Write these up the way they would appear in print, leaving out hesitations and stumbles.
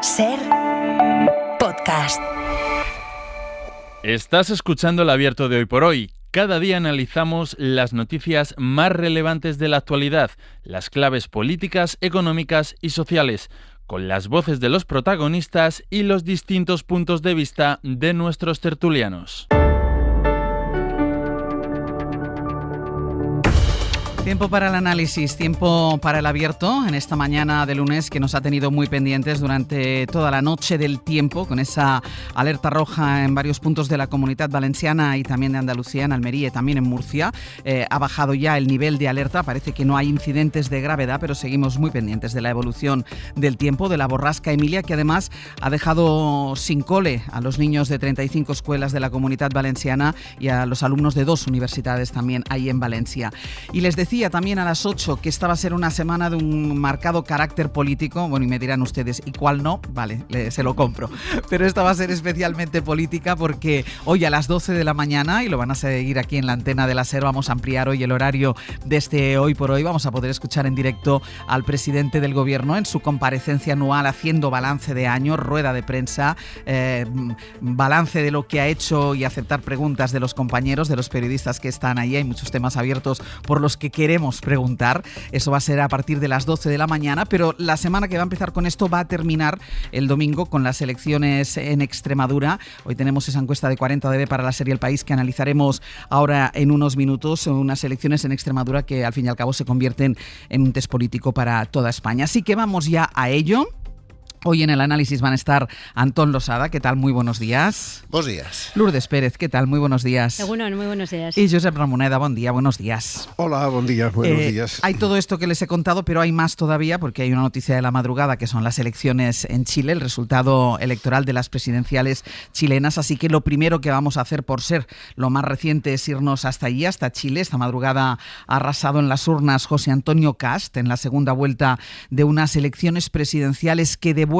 Ser podcast. Estás escuchando el Abierto de Hoy por Hoy. Cada día analizamos las noticias más relevantes de la actualidad, las claves políticas, económicas y sociales, con las voces de los protagonistas y los distintos puntos de vista de nuestros tertulianos. Tiempo para el análisis, tiempo para el abierto en esta mañana de lunes que nos ha tenido muy pendientes durante toda la noche del tiempo, con esa alerta roja en varios puntos de la Comunidad Valenciana y también de Andalucía, en Almería y también en Murcia. Ha bajado ya el nivel de alerta, parece que no hay incidentes de gravedad, pero seguimos muy pendientes de la evolución del tiempo, de la borrasca Emilia, que además ha dejado sin cole a los niños de 35 escuelas de la Comunidad Valenciana y a los alumnos de 2 universidades también ahí en Valencia. Y les decía también a las 8 que esta va a ser una semana de un marcado carácter político. Bueno, y me dirán ustedes, ¿y cuál no? Vale, se lo compro. Pero esta va a ser especialmente política porque hoy a las 12 de la mañana, y lo van a seguir aquí en la antena de la SER, vamos a ampliar hoy el horario de este Hoy por Hoy. Vamos a poder escuchar en directo al presidente del Gobierno en su comparecencia anual haciendo balance de año, rueda de prensa, balance de lo que ha hecho y aceptar preguntas de los compañeros, de los periodistas que están ahí. Hay muchos temas abiertos por los que queremos preguntar. Eso va a ser a partir de las 12 de la mañana, pero la semana que va a empezar con esto va a terminar el domingo con las elecciones en Extremadura. Hoy tenemos esa encuesta de 40dB para la serie El País que analizaremos ahora en unos minutos. Unas elecciones en Extremadura que al fin y al cabo se convierten en un test político para toda España. Así que vamos ya a ello. Hoy en el análisis van a estar Antón Losada, ¿qué tal? Muy buenos días. Buenos días. Lourdes Pérez, ¿qué tal? Muy buenos días. Seguro, muy buenos días. Y Josep Ramoneda, buen día, buenos días. Hola, buen día, buenos días. Hay todo esto que les he contado, pero hay más todavía porque hay una noticia de la madrugada que son las elecciones en Chile, el resultado electoral de las presidenciales chilenas. Así que lo primero que vamos a hacer, por ser lo más reciente, es irnos hasta allí, hasta Chile. Esta madrugada ha arrasado en las urnas José Antonio Kast en la segunda vuelta de unas elecciones presidenciales que devuelven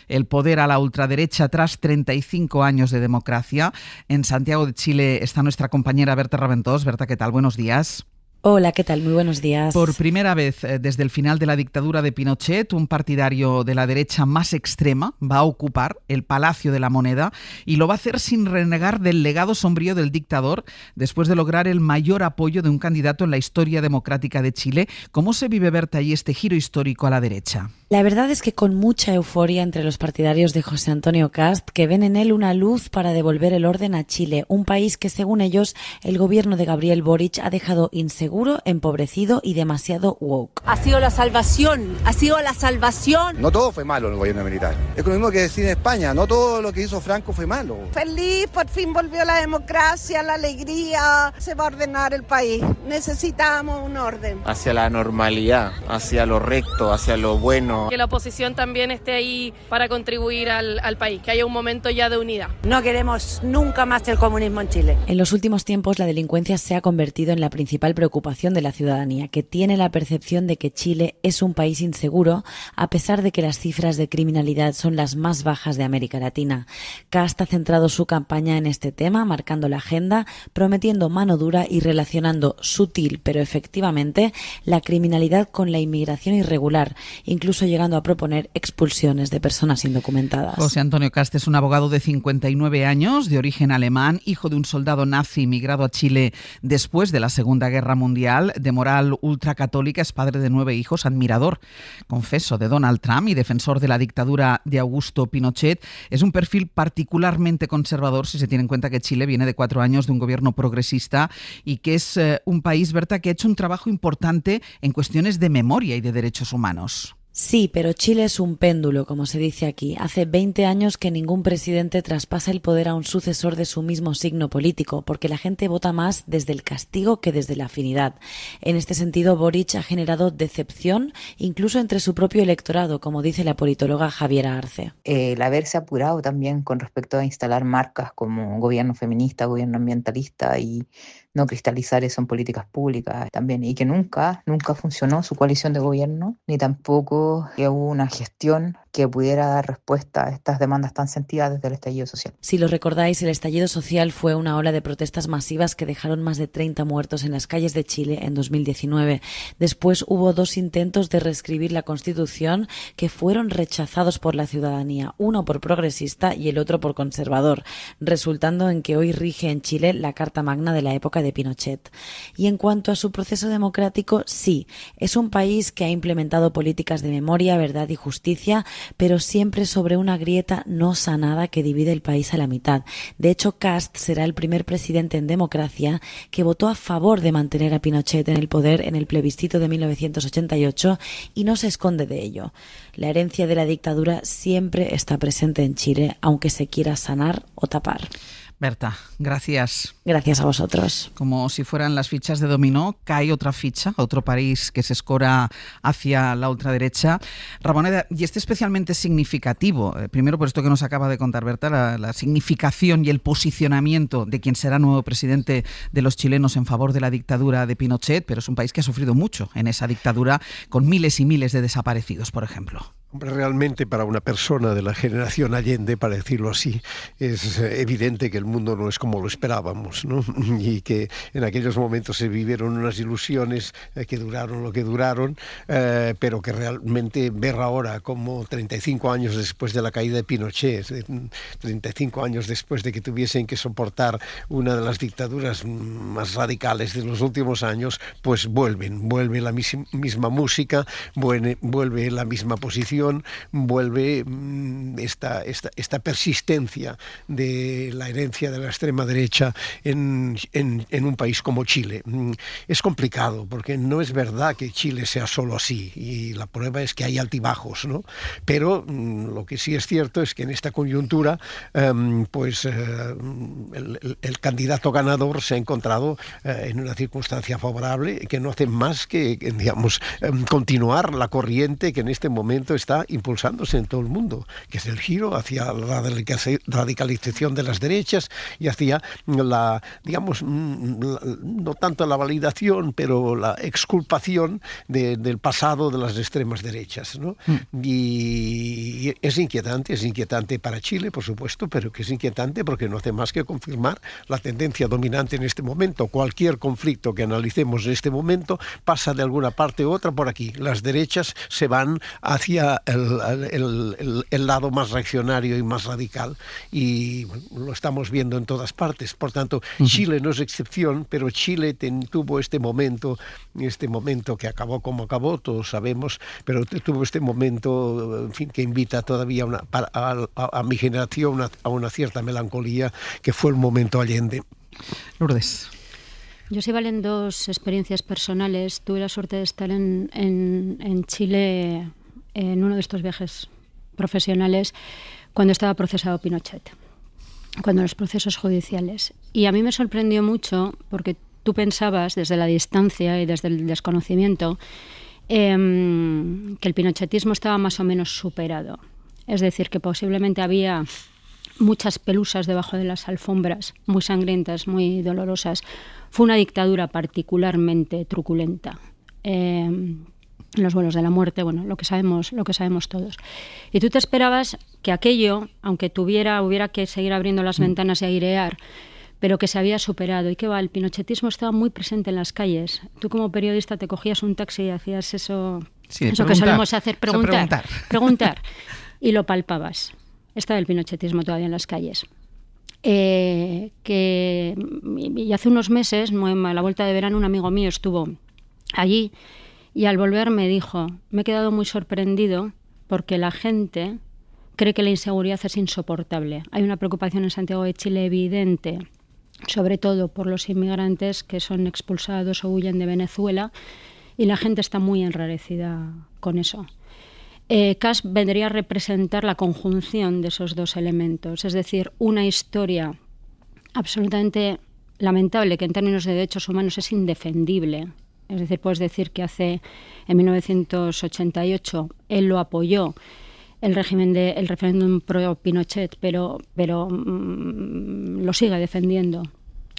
el poder a la ultraderecha tras 35 años de democracia. En Santiago de Chile está nuestra compañera Berta Raventós. Berta, ¿qué tal? Buenos días. Hola, ¿qué tal? Muy buenos días. Por primera vez desde el final de la dictadura de Pinochet, un partidario de la derecha más extrema va a ocupar el Palacio de la Moneda y lo va a hacer sin renegar del legado sombrío del dictador después de lograr el mayor apoyo de un candidato en la historia democrática de Chile. ¿Cómo se vive, Berta, ahí este giro histórico a la derecha? La verdad es que con mucha euforia entre los partidarios de José Antonio Kast, que ven en él una luz para devolver el orden a Chile, un país que, según ellos, el gobierno de Gabriel Boric ha dejado inseguro, empobrecido y demasiado woke. Ha sido la salvación, ha sido la salvación. No todo fue malo en el gobierno militar. Es lo mismo que decir en España, no todo lo que hizo Franco fue malo. Feliz, por fin volvió la democracia, la alegría, se va a ordenar el país. Necesitamos un orden. Hacia la normalidad, hacia lo recto, hacia lo bueno. Que la oposición también esté ahí para contribuir al país, que haya un momento ya de unidad. No queremos nunca más el comunismo en Chile. En los últimos tiempos la delincuencia se ha convertido en la principal preocupación de la ciudadanía, que tiene la percepción de que Chile es un país inseguro, a pesar de que las cifras de criminalidad son las más bajas de América Latina. Kast ha centrado su campaña en este tema, marcando la agenda, prometiendo mano dura y relacionando sutil pero efectivamente la criminalidad con la inmigración irregular, incluso llegando a proponer expulsiones de personas indocumentadas. José Antonio Kast es un abogado de 59 años, de origen alemán, hijo de un soldado nazi migrado a Chile después de la Segunda Guerra Mundial, de moral ultracatólica, es padre de 9 hijos, admirador, confeso, de Donald Trump y defensor de la dictadura de Augusto Pinochet. Es un perfil particularmente conservador si se tiene en cuenta que Chile viene de 4 años de un gobierno progresista y que es un país, Berta, que ha hecho un trabajo importante en cuestiones de memoria y de derechos humanos. Sí, pero Chile es un péndulo, como se dice aquí. Hace 20 años que ningún presidente traspasa el poder a un sucesor de su mismo signo político, porque la gente vota más desde el castigo que desde la afinidad. En este sentido, Boric ha generado decepción, incluso entre su propio electorado, como dice la politóloga Javiera Arce. El haberse apurado también con respecto a instalar marcas como gobierno feminista, gobierno ambientalista y no cristalizar eso en políticas públicas también, y que nunca funcionó su coalición de gobierno, ni tampoco que hubo una gestión que pudiera dar respuesta a estas demandas tan sentidas desde el estallido social. Si lo recordáis, el estallido social fue una ola de protestas masivas que dejaron más de 30 muertos en las calles de Chile en 2019. Después hubo 2 intentos de reescribir la Constitución que fueron rechazados por la ciudadanía, uno por progresista y el otro por conservador, resultando en que hoy rige en Chile la Carta Magna de la época de Pinochet. Y en cuanto a su proceso democrático, sí, es un país que ha implementado políticas de memoria, verdad y justicia, pero siempre sobre una grieta no sanada que divide el país a la mitad. De hecho, Kast será el primer presidente en democracia que votó a favor de mantener a Pinochet en el poder en el plebiscito de 1988 y no se esconde de ello. La herencia de la dictadura siempre está presente en Chile, aunque se quiera sanar o tapar. Berta, gracias. Gracias a vosotros. Como si fueran las fichas de dominó, cae otra ficha, otro país que se escora hacia la ultraderecha. Ramoneda, y este especialmente significativo, primero por esto que nos acaba de contar Berta, la significación y el posicionamiento de quien será nuevo presidente de los chilenos en favor de la dictadura de Pinochet, pero es un país que ha sufrido mucho en esa dictadura, con miles y miles de desaparecidos, por ejemplo. Realmente para una persona de la generación Allende, para decirlo así, es evidente que el mundo no es como lo esperábamos, ¿no? Y que en aquellos momentos se vivieron unas ilusiones que duraron lo que duraron, pero que realmente ver ahora como 35 años después de la caída de Pinochet, 35 años después de que tuviesen que soportar una de las dictaduras más radicales de los últimos años, pues vuelve la misma música, vuelve la misma posición, vuelve esta persistencia de la herencia de la extrema derecha en un país como Chile. Es complicado porque no es verdad que Chile sea solo así y la prueba es que hay altibajos, ¿no? Pero lo que sí es cierto es que en esta coyuntura el candidato ganador se ha encontrado en una circunstancia favorable que no hace más que digamos, continuar la corriente que en este momento está impulsándose en todo el mundo, que es el giro hacia la radicalización de las derechas y hacia la, digamos, no tanto la validación, pero la exculpación del pasado de las extremas derechas, ¿no? Y es inquietante para Chile, por supuesto, pero que es inquietante porque no hace más que confirmar la tendencia dominante en este momento. Cualquier conflicto que analicemos en este momento pasa de alguna parte u otra por aquí. Las derechas se van hacia el lado más reaccionario y más radical y bueno, lo estamos viendo en todas partes. Por tanto, Chile no es excepción, pero Chile tuvo este momento que acabó como acabó, todos sabemos, pero tuvo este momento, en fin, que invita todavía a mi generación a una cierta melancolía, que fue el momento Allende. Lourdes. Yo sí valen 2 experiencias personales. Tuve la suerte de estar en Chile en uno de estos viajes profesionales cuando estaba procesado Pinochet, cuando los procesos judiciales. Y a mí me sorprendió mucho porque tú pensabas desde la distancia y desde el desconocimiento que el pinochetismo estaba más o menos superado. Es decir, que posiblemente había muchas pelusas debajo de las alfombras, muy sangrientas, muy dolorosas. Fue una dictadura particularmente truculenta. Los vuelos de la muerte, bueno, lo que sabemos todos. Y tú te esperabas que aquello, aunque hubiera que seguir abriendo las ventanas y airear, pero que se había superado. ¿Y qué va? El pinochetismo estaba muy presente en las calles. Tú como periodista te cogías un taxi y hacías eso que solemos hacer, preguntar. Y lo palpabas. Estaba el pinochetismo todavía en las calles. Y hace unos meses, a la vuelta de verano, un amigo mío estuvo allí y al volver me dijo, me he quedado muy sorprendido porque la gente cree que la inseguridad es insoportable. Hay una preocupación en Santiago de Chile evidente, sobre todo por los inmigrantes que son expulsados o huyen de Venezuela, y la gente está muy enrarecida con eso. Kast vendría a representar la conjunción de esos 2 elementos, es decir, una historia absolutamente lamentable que en términos de derechos humanos es indefendible. Es decir, puedes decir que en 1988 él lo apoyó, el referéndum pro Pinochet, pero lo sigue defendiendo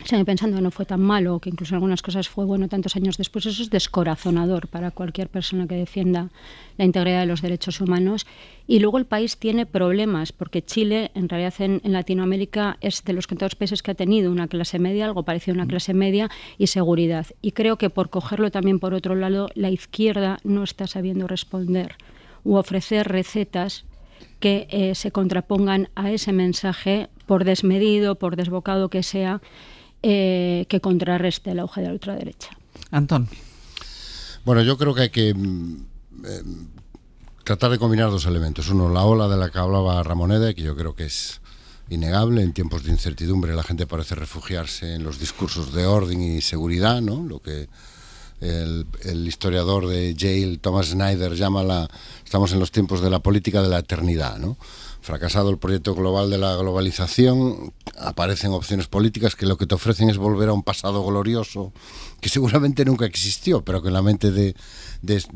sigue pensando que no fue tan malo, que incluso algunas cosas fue bueno tantos años después. Eso es descorazonador para cualquier persona que defienda la integridad de los derechos humanos. Y luego el país tiene problemas, porque Chile, en realidad en Latinoamérica, es de los contados países que ha tenido una clase media, algo parecido a una clase media, y seguridad. Y creo que por cogerlo también por otro lado, la izquierda no está sabiendo responder u ofrecer recetas que se contrapongan a ese mensaje, por desmedido, por desbocado que sea, que contrarreste el auge de la ultraderecha. Antón. Bueno, yo creo que hay que tratar de combinar dos elementos. Uno, la ola de la que hablaba Ramoneda, que yo creo que es innegable. En tiempos de incertidumbre la gente parece refugiarse en los discursos de orden y seguridad, ¿no? Lo que el historiador de Yale, Thomas Snyder, llama estamos en los tiempos de la política de la eternidad, ¿no? Fracasado el proyecto global de la globalización, aparecen opciones políticas que lo que te ofrecen es volver a un pasado glorioso que seguramente nunca existió, pero que en la mente de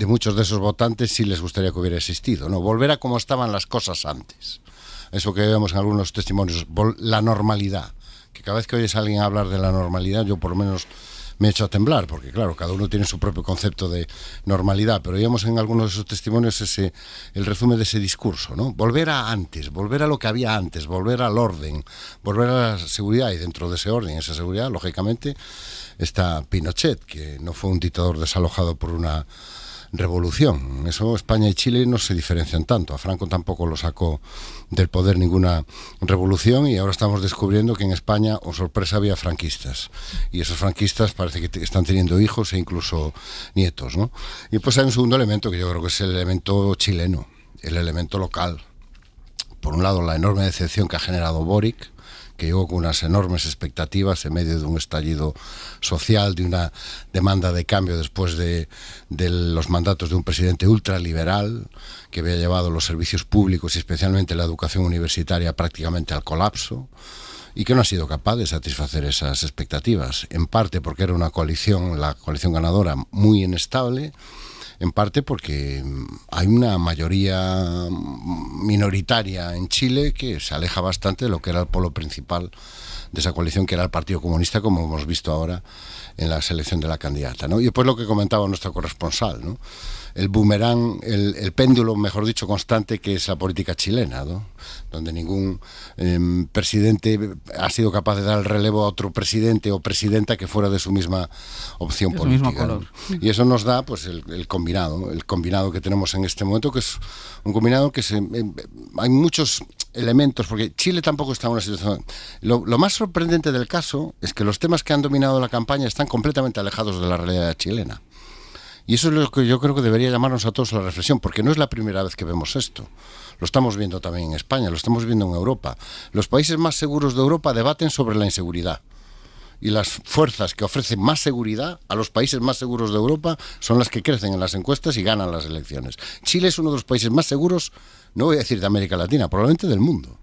muchos de esos votantes sí les gustaría que hubiera existido, ¿no? Volver a cómo estaban las cosas antes. Eso que vemos en algunos testimonios, la normalidad. Que cada vez que oyes a alguien hablar de la normalidad, yo por lo menos me he hecho a temblar, porque claro, cada uno tiene su propio concepto de normalidad, pero veíamos en algunos de esos testimonios el resumen de ese discurso, ¿no? Volver a antes, volver a lo que había antes, volver al orden, volver a la seguridad, y dentro de ese orden, esa seguridad, lógicamente, está Pinochet, que no fue un dictador desalojado por una revolución. Eso España y Chile no se diferencian tanto. A Franco tampoco lo sacó del poder ninguna revolución, y ahora estamos descubriendo que en España, oh sorpresa, había franquistas, y esos franquistas parece que están teniendo hijos e incluso nietos, ¿no? Y pues hay un segundo elemento que yo creo que es el elemento chileno, el elemento local. Por un lado, la enorme decepción que ha generado Boric, que llegó con unas enormes expectativas en medio de un estallido social, de una demanda de cambio después de los mandatos de un presidente ultraliberal que había llevado los servicios públicos y especialmente la educación universitaria prácticamente al colapso, y que no ha sido capaz de satisfacer esas expectativas, en parte porque era una coalición, la coalición ganadora, muy inestable, en parte porque hay una mayoría minoritaria en Chile que se aleja bastante de lo que era el polo principal de esa coalición, que era el Partido Comunista, como hemos visto ahora en la selección de la candidata, ¿no? Y después lo que comentaba nuestro corresponsal, ¿no? El boomerang, el péndulo, mejor dicho, constante, que es la política chilena, ¿no? Donde ningún presidente ha sido capaz de dar el relevo a otro presidente o presidenta que fuera de su misma opción política, mismo color. ¿no? Y eso nos da pues el combinado que tenemos en este momento, que es un combinado que hay muchos elementos, porque Chile tampoco está en una situación... Lo más sorprendente del caso es que los temas que han dominado la campaña están completamente alejados de la realidad chilena. Y eso es lo que yo creo que debería llamarnos a todos a la reflexión, porque no es la primera vez que vemos esto. Lo estamos viendo también en España, lo estamos viendo en Europa. Los países más seguros de Europa debaten sobre la inseguridad. Y las fuerzas que ofrecen más seguridad a los países más seguros de Europa son las que crecen en las encuestas y ganan las elecciones. Chile es uno de los países más seguros, no voy a decir de América Latina, probablemente del mundo.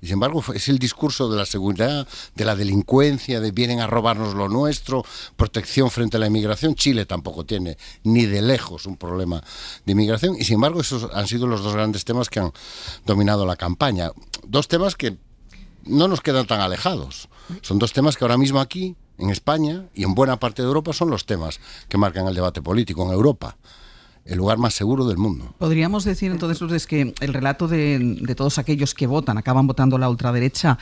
Y sin embargo es el discurso de la seguridad, de la delincuencia, de vienen a robarnos lo nuestro, protección frente a la inmigración. Chile tampoco tiene ni de lejos un problema de inmigración, y sin embargo esos han sido los dos grandes temas que han dominado la campaña. Dos temas que no nos quedan tan alejados. Son dos temas que ahora mismo aquí, en España y en buena parte de Europa, son los temas que marcan el debate político en Europa. El lugar más seguro del mundo. ¿Podríamos decir entonces, Lourdes, que el relato de todos aquellos que acaban votando la ultraderecha,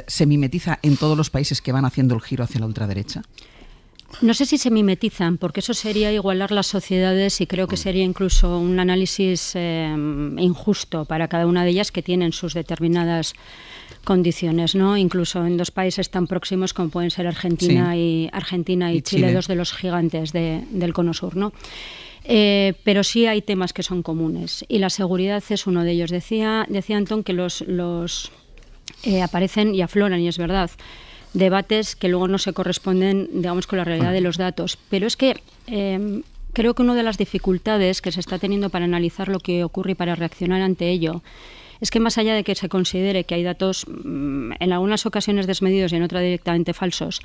se mimetiza en todos los países que van haciendo el giro hacia la ultraderecha? No sé si se mimetizan, porque eso sería igualar las sociedades, y creo que sería incluso un análisis injusto para cada una de ellas, que tienen sus determinadas condiciones, ¿no? Incluso en dos países tan próximos como pueden ser Argentina y Chile, dos de los gigantes del Cono Sur, ¿no? Pero sí hay temas que son comunes, y la seguridad es uno de ellos. Decía Antón que los aparecen y afloran, y es verdad, debates que luego no se corresponden, digamos, con la realidad de los datos. Pero es que creo que una de las dificultades que se está teniendo para analizar lo que ocurre y para reaccionar ante ello es que, más allá de que se considere que hay datos en algunas ocasiones desmedidos y en otras directamente falsos,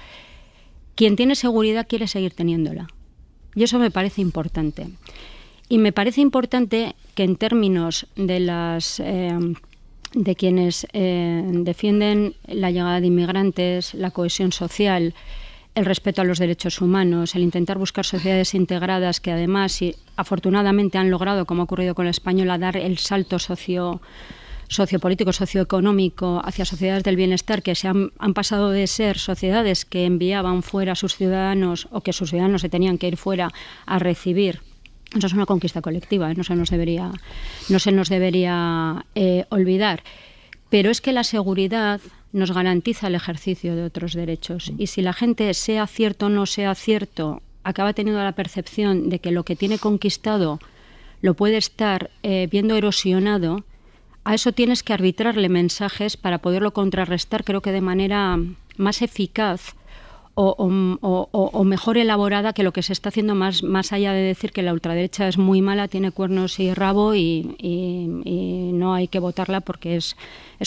quien tiene seguridad quiere seguir teniéndola. Y eso me parece importante. Y me parece importante que, en términos de las de quienes defienden la llegada de inmigrantes, la cohesión social, el respeto a los derechos humanos, el intentar buscar sociedades integradas que además, y afortunadamente han logrado, como ha ocurrido con la española, dar el salto sociopolítico, socioeconómico hacia sociedades del bienestar que han pasado de ser sociedades que enviaban fuera a sus ciudadanos o que sus ciudadanos se tenían que ir fuera a recibir. Eso es una conquista colectiva, no se nos debería olvidar. Pero es que la seguridad nos garantiza el ejercicio de otros derechos. Y si la gente, sea cierto o no sea cierto, acaba teniendo la percepción de que lo que tiene conquistado lo puede estar viendo erosionado, a eso tienes que arbitrarle mensajes para poderlo contrarrestar, creo que de manera más eficaz o mejor elaborada que lo que se está haciendo, más allá de decir que la ultraderecha es muy mala, tiene cuernos y rabo y no hay que votarla porque es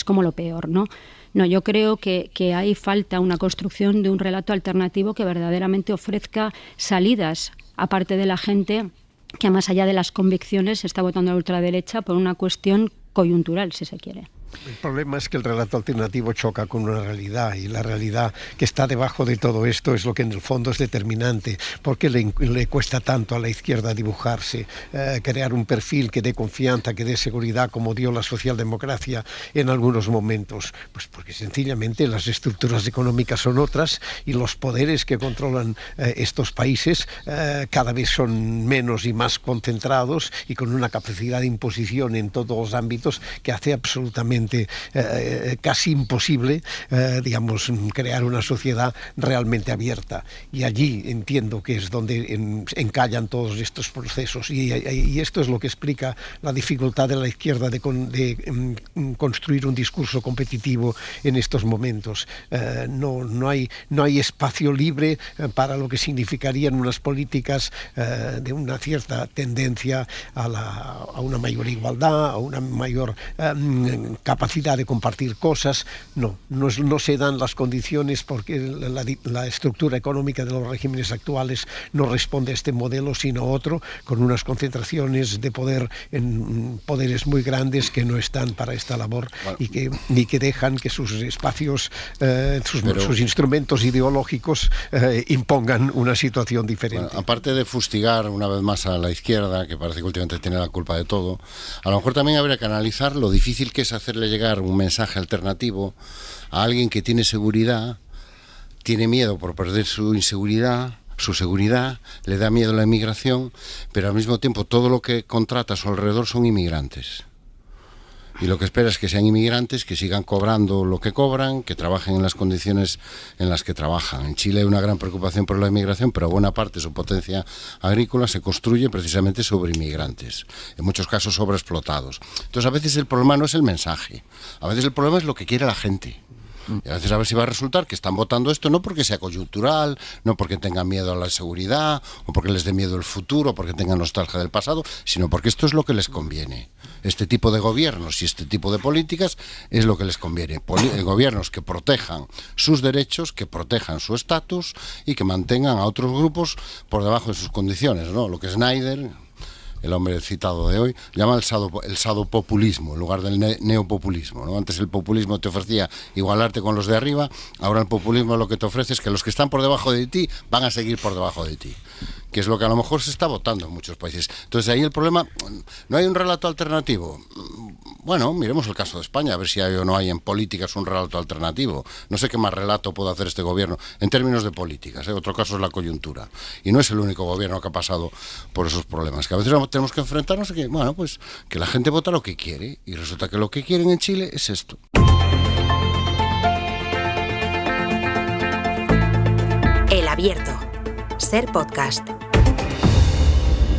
como lo peor, ¿no? No, yo creo que hay falta una construcción de un relato alternativo que verdaderamente ofrezca salidas, aparte de la gente que más allá de las convicciones está votando a la ultraderecha por una cuestión coyuntural, si se quiere. El problema es que el relato alternativo choca con una realidad, y la realidad que está debajo de todo esto es lo que en el fondo es determinante. ¿Por qué le cuesta tanto a la izquierda dibujarse, crear un perfil que dé confianza, que dé seguridad, como dio la socialdemocracia en algunos momentos? Pues porque sencillamente las estructuras económicas son otras y los poderes que controlan estos países cada vez son menos y más concentrados y con una capacidad de imposición en todos los ámbitos que hace absolutamente casi imposible, crear una sociedad realmente abierta. Y allí entiendo que es donde encallan todos estos procesos. Y esto es lo que explica la dificultad de la izquierda de construir un discurso competitivo en estos momentos. No hay espacio libre para lo que significarían unas políticas de una cierta tendencia a una mayor igualdad, a una mayor capacidad de compartir cosas. No se dan las condiciones porque la estructura económica de los regímenes actuales no responde a este modelo sino otro, con unas concentraciones de poder en poderes muy grandes que no están para esta labor y que dejan que sus espacios, sus instrumentos ideológicos impongan una situación diferente. Bueno, aparte de fustigar una vez más a la izquierda, que parece que últimamente tiene la culpa de todo, a lo mejor también habría que analizar lo difícil que es hacerle llegar un mensaje alternativo a alguien que tiene seguridad, tiene miedo por perder su seguridad, le da miedo la inmigración, pero al mismo tiempo todo lo que contrata a su alrededor son inmigrantes. Y lo que espera es que sean inmigrantes, que sigan cobrando lo que cobran, que trabajen en las condiciones en las que trabajan. En Chile hay una gran preocupación por la inmigración, pero buena parte de su potencia agrícola se construye precisamente sobre inmigrantes, en muchos casos sobreexplotados. Entonces, a veces el problema no es el mensaje, a veces el problema es lo que quiere la gente. Y a veces a ver si va a resultar que están votando esto no porque sea coyuntural, no porque tengan miedo a la seguridad, o porque les dé miedo el futuro, o porque tengan nostalgia del pasado, sino porque esto es lo que les conviene. Este tipo de gobiernos y este tipo de políticas es lo que les conviene. Gobiernos que protejan sus derechos, que protejan su estatus y que mantengan a otros grupos por debajo de sus condiciones, ¿no? Lo que Snyder, el hombre citado de hoy, llama el sadopopulismo en lugar del neopopulismo, ¿no? Antes el populismo te ofrecía igualarte con los de arriba, ahora el populismo lo que te ofrece es que los que están por debajo de ti van a seguir por debajo de ti, que es lo que a lo mejor se está votando en muchos países. Entonces ahí el problema, ¿no hay un relato alternativo? Bueno, miremos el caso de España, a ver si hay o no hay en políticas un relato alternativo. No sé qué más relato puede hacer este gobierno en términos de políticas, ¿eh? Otro caso es la coyuntura. Y no es el único gobierno que ha pasado por esos problemas, que a veces tenemos que enfrentarnos a que, bueno, pues que la gente vota lo que quiere, y resulta que lo que quieren en Chile es esto. El Abierto. Ser podcast.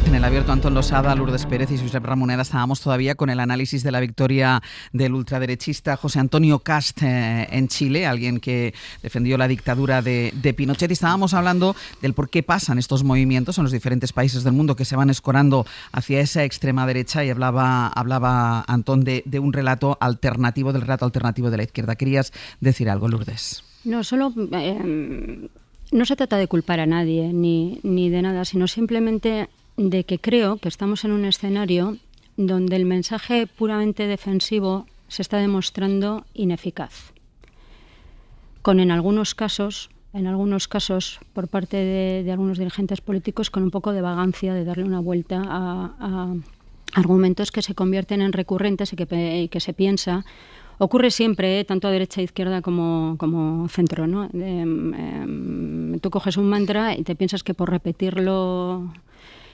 En el Abierto, Antón Losada, Lourdes Pérez y Josep Ramoneda estábamos todavía con el análisis de la victoria del ultraderechista José Antonio Cast en Chile, alguien que defendió la dictadura de Pinochet, y estábamos hablando del por qué pasan estos movimientos en los diferentes países del mundo que se van escorando hacia esa extrema derecha, y hablaba Antón de un relato alternativo, del relato alternativo de la izquierda. ¿Querías decir algo, Lourdes? No, solo... no se trata de culpar a nadie ni de nada, sino simplemente de que creo que estamos en un escenario donde el mensaje puramente defensivo se está demostrando ineficaz. Con en algunos casos, por parte de algunos dirigentes políticos, con un poco de vagancia de darle una vuelta a argumentos que se convierten en recurrentes y que se piensa. Ocurre siempre, tanto a derecha e izquierda como centro, ¿no? Tú coges un mantra y te piensas que por repetirlo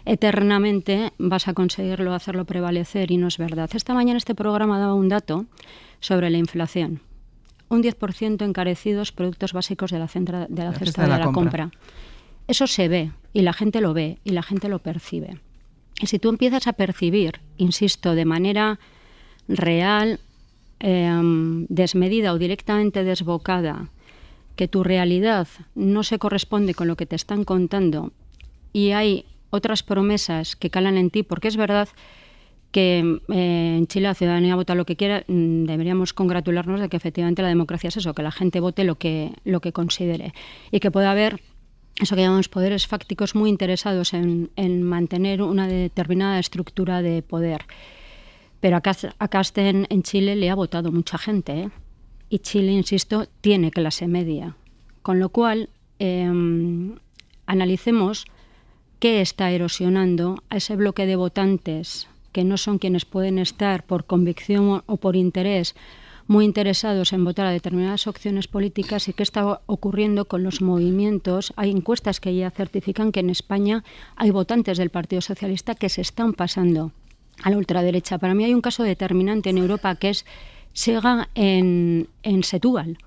eternamente vas a conseguirlo, hacerlo prevalecer, y no es verdad. Esta mañana este programa daba un dato sobre la inflación. Un 10% encarecidos productos básicos de la cesta de la compra. Eso se ve, y la gente lo ve, y la gente lo percibe. Y si tú empiezas a percibir, insisto, de manera real, desmedida o directamente desbocada, que tu realidad no se corresponde con lo que te están contando, y hay otras promesas que calan en ti, porque es verdad que en Chile la ciudadanía vota lo que quiera, deberíamos congratularnos de que efectivamente la democracia es eso, que la gente vote lo que considere, y que puede haber eso que llamamos poderes fácticos muy interesados en mantener una determinada estructura de poder. Pero acá en Chile le ha votado mucha gente, ¿eh? Y Chile, insisto, tiene clase media. Con lo cual, analicemos qué está erosionando a ese bloque de votantes que no son quienes pueden estar por convicción o por interés muy interesados en votar a determinadas opciones políticas, y qué está ocurriendo con los movimientos. Hay encuestas que ya certifican que en España hay votantes del Partido Socialista que se están pasando a la ultraderecha. Para mí hay un caso determinante en Europa, que es Sega en Setúbal.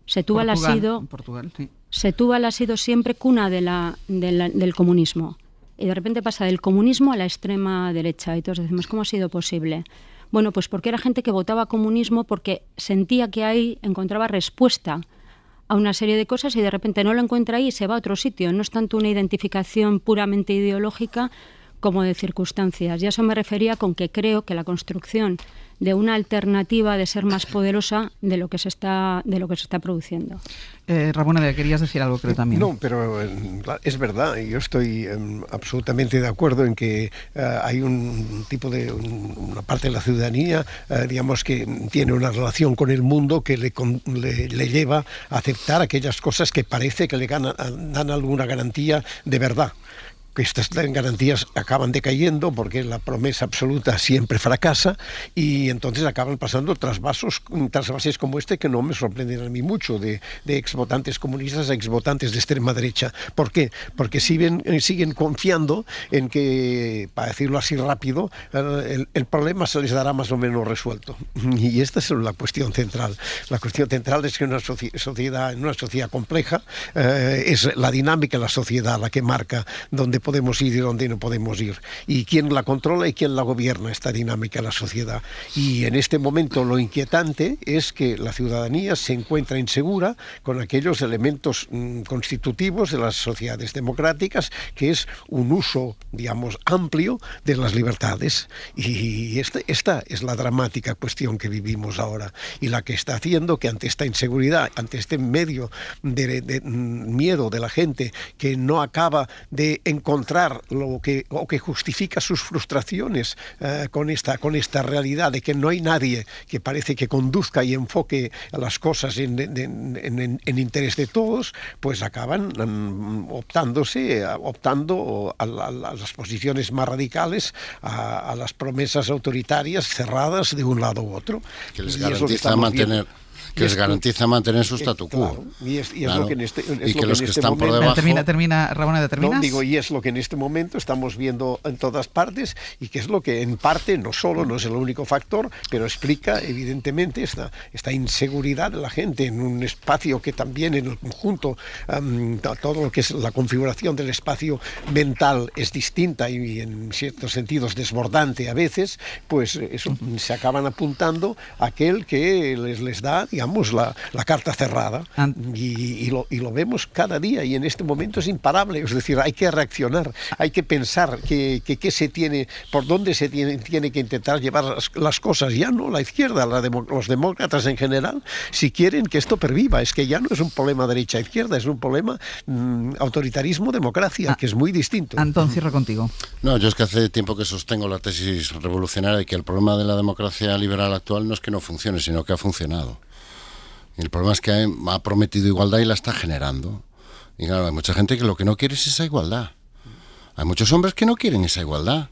Setúbal ha sido siempre cuna del comunismo. Y de repente pasa del comunismo a la extrema derecha. Y todos decimos, ¿cómo ha sido posible? Bueno, pues porque era gente que votaba comunismo porque sentía que ahí encontraba respuesta a una serie de cosas, y de repente no lo encuentra ahí y se va a otro sitio. No es tanto una identificación puramente ideológica como de circunstancias. Y a eso me refería con que creo que la construcción de una alternativa de ser más poderosa de lo que se está produciendo. Ramón, querías decir algo, creo, también. No, pero es verdad, yo estoy absolutamente de acuerdo en que hay un tipo de una parte de la ciudadanía, digamos, que tiene una relación con el mundo que le lleva a aceptar aquellas cosas que parece que le dan alguna garantía de verdad. Que estas garantías acaban decayendo porque la promesa absoluta siempre fracasa, y entonces acaban pasando trasvases como este, que no me sorprenden a mí mucho, de exvotantes comunistas a exvotantes de extrema derecha. ¿Por qué? Porque siguen confiando en que, para decirlo así rápido, el problema se les dará más o menos resuelto. Y esta es la cuestión central. La cuestión central es que en una sociedad compleja es la dinámica de la sociedad la que marca dónde podemos ir y dónde no podemos ir, y quién la controla y quién la gobierna, esta dinámica de la sociedad. Y en este momento lo inquietante es que la ciudadanía se encuentra insegura con aquellos elementos constitutivos de las sociedades democráticas, que es un uso, digamos, amplio de las libertades. Y esta es la dramática cuestión que vivimos ahora, y la que está haciendo que ante esta inseguridad, ante este medio de miedo de la gente, que no acaba de encontrar lo que justifica sus frustraciones con esta realidad de que no hay nadie que parece que conduzca y enfoque las cosas en interés de todos, pues acaban optando a las posiciones más radicales, a las promesas autoritarias cerradas de un lado u otro. Que les garantiza mantener su statu quo. Claro, y es lo que en este momento... Y que los que están por debajo... Termina, Ramón, ¿terminas? No, digo, y es lo que en este momento estamos viendo en todas partes, y que es lo que en parte, no es el único factor, pero explica evidentemente esta inseguridad de la gente en un espacio que también en el conjunto, todo lo que es la configuración del espacio mental es distinta y en ciertos sentidos desbordante a veces, pues eso se acaban apuntando a aquel que les da, digamos, digamos, la carta cerrada, y lo vemos cada día, y en este momento es imparable. Es decir, hay que reaccionar, hay que pensar que se tiene, por dónde se tiene que intentar llevar las cosas. Ya no la izquierda, los demócratas en general, si quieren que esto perviva. Es que ya no es un problema derecha-izquierda, es un problema autoritarismo-democracia, que es muy distinto. Antón, cierro contigo. No, yo es que hace tiempo que sostengo la tesis revolucionaria de que el problema de la democracia liberal actual no es que no funcione, sino que ha funcionado. Y el problema es que ha prometido igualdad y la está generando. Y claro, hay mucha gente que lo que no quiere es esa igualdad. Hay muchos hombres que no quieren esa igualdad.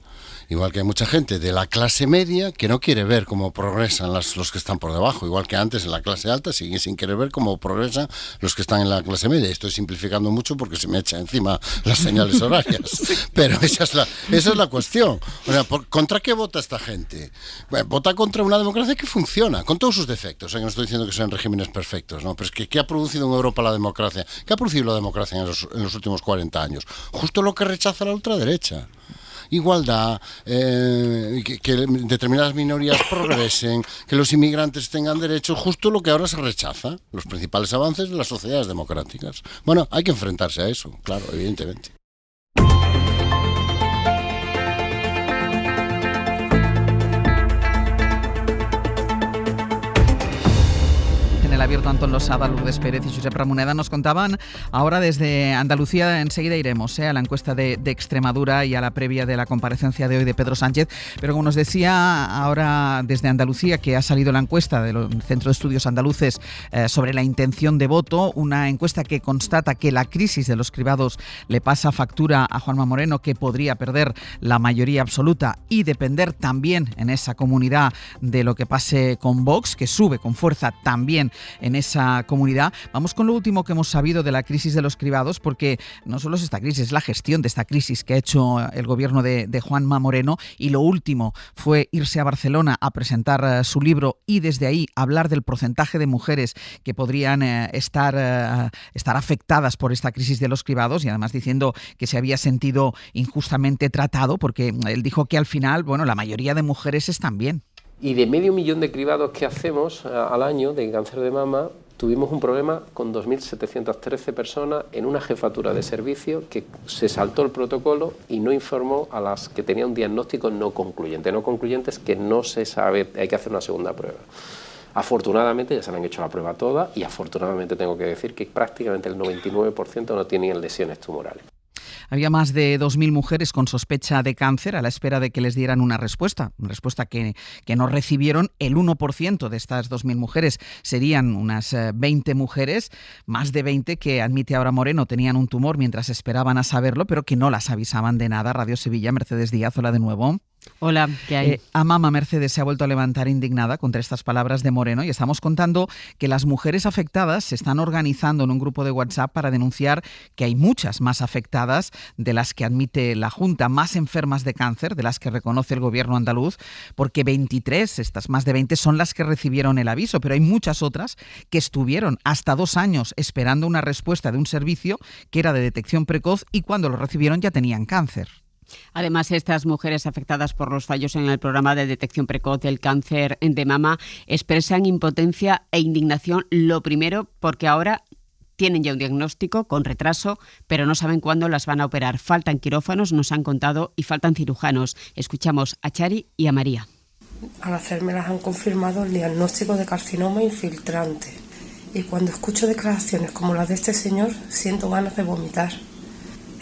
Igual que hay mucha gente de la clase media que no quiere ver cómo progresan los que están por debajo. Igual que antes en la clase alta siguen sin querer ver cómo progresan los que están en la clase media. Estoy simplificando mucho porque se me echa encima las señales horarias. Pero esa es la cuestión. O sea, ¿contra qué vota esta gente? Bueno, vota contra una democracia que funciona, con todos sus defectos. O sea, que no estoy diciendo que sean regímenes perfectos, ¿no? Pero es que ¿qué ha producido en Europa la democracia? ¿Qué ha producido la democracia en los últimos 40 años? Justo lo que rechaza la ultraderecha. Igualdad, que determinadas minorías progresen, que los inmigrantes tengan derechos, justo lo que ahora se rechaza, los principales avances de las sociedades democráticas. Bueno, hay que enfrentarse a eso, claro, evidentemente. Abierto Antón Losada, Lourdes Pérez y Josep Ramoneda nos contaban. Ahora desde Andalucía enseguida iremos a la encuesta de Extremadura y a la previa de la comparecencia de hoy de Pedro Sánchez, pero como nos decía ahora desde Andalucía que ha salido la encuesta del Centro de Estudios Andaluces sobre la intención de voto, una encuesta que constata que la crisis de los cribados le pasa factura a Juanma Moreno, que podría perder la mayoría absoluta y depender también en esa comunidad de lo que pase con Vox, que sube con fuerza también en esa comunidad. Vamos con lo último que hemos sabido de la crisis de los cribados, porque no solo es esta crisis, es la gestión de esta crisis que ha hecho el gobierno de Juanma Moreno, y lo último fue irse a Barcelona a presentar su libro y desde ahí hablar del porcentaje de mujeres que podrían estar afectadas por esta crisis de los cribados, y además diciendo que se había sentido injustamente tratado, porque él dijo que al final, bueno, la mayoría de mujeres están bien. Y de 500.000 de cribados que hacemos al año de cáncer de mama, tuvimos un problema con 2.713 personas en una jefatura de servicio que se saltó el protocolo y no informó a las que tenían un diagnóstico no concluyente. No concluyente es que no se sabe, hay que hacer una segunda prueba. Afortunadamente ya se le han hecho la prueba toda y afortunadamente tengo que decir que prácticamente el 99% no tenían lesiones tumorales. Había más de 2.000 mujeres con sospecha de cáncer a la espera de que les dieran una respuesta que no recibieron. El 1% de estas 2.000 mujeres serían unas 20 mujeres, más de 20 que admite ahora Moreno tenían un tumor mientras esperaban a saberlo, pero que no las avisaban de nada. Radio Sevilla, Mercedes Díaz, hola de nuevo. Hola, ¿qué hay? Amama Mercedes se ha vuelto a levantar indignada contra estas palabras de Moreno y estamos contando que las mujeres afectadas se están organizando en un grupo de WhatsApp para denunciar que hay muchas más afectadas de las que admite la Junta, más enfermas de cáncer de las que reconoce el gobierno andaluz, porque 23, estas más de 20, son las que recibieron el aviso, pero hay muchas otras que estuvieron hasta 2 años esperando una respuesta de un servicio que era de detección precoz y cuando lo recibieron ya tenían cáncer. Además, estas mujeres afectadas por los fallos en el programa de detección precoz del cáncer de mama expresan impotencia e indignación, lo primero porque ahora tienen ya un diagnóstico con retraso, pero no saben cuándo las van a operar. Faltan quirófanos, nos han contado, y faltan cirujanos. Escuchamos a Chari y a María. Al hacérmelas han confirmado el diagnóstico de carcinoma infiltrante. Y cuando escucho declaraciones como las de este señor, siento ganas de vomitar.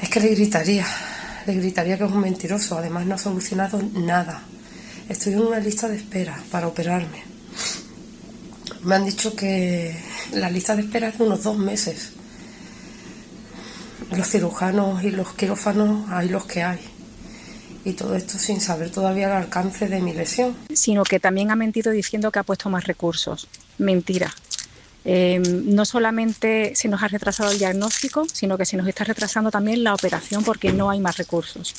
Es que le gritaría que es un mentiroso. Además no ha solucionado nada. Estoy en una lista de espera para operarme. Me han dicho que la lista de espera es de unos 2 meses. Los cirujanos y los quirófanos hay los que hay. Y todo esto sin saber todavía el alcance de mi lesión. Sino que también ha mentido diciendo que ha puesto más recursos. Mentira. No solamente se nos ha retrasado el diagnóstico, sino que se nos está retrasando también la operación porque no hay más recursos.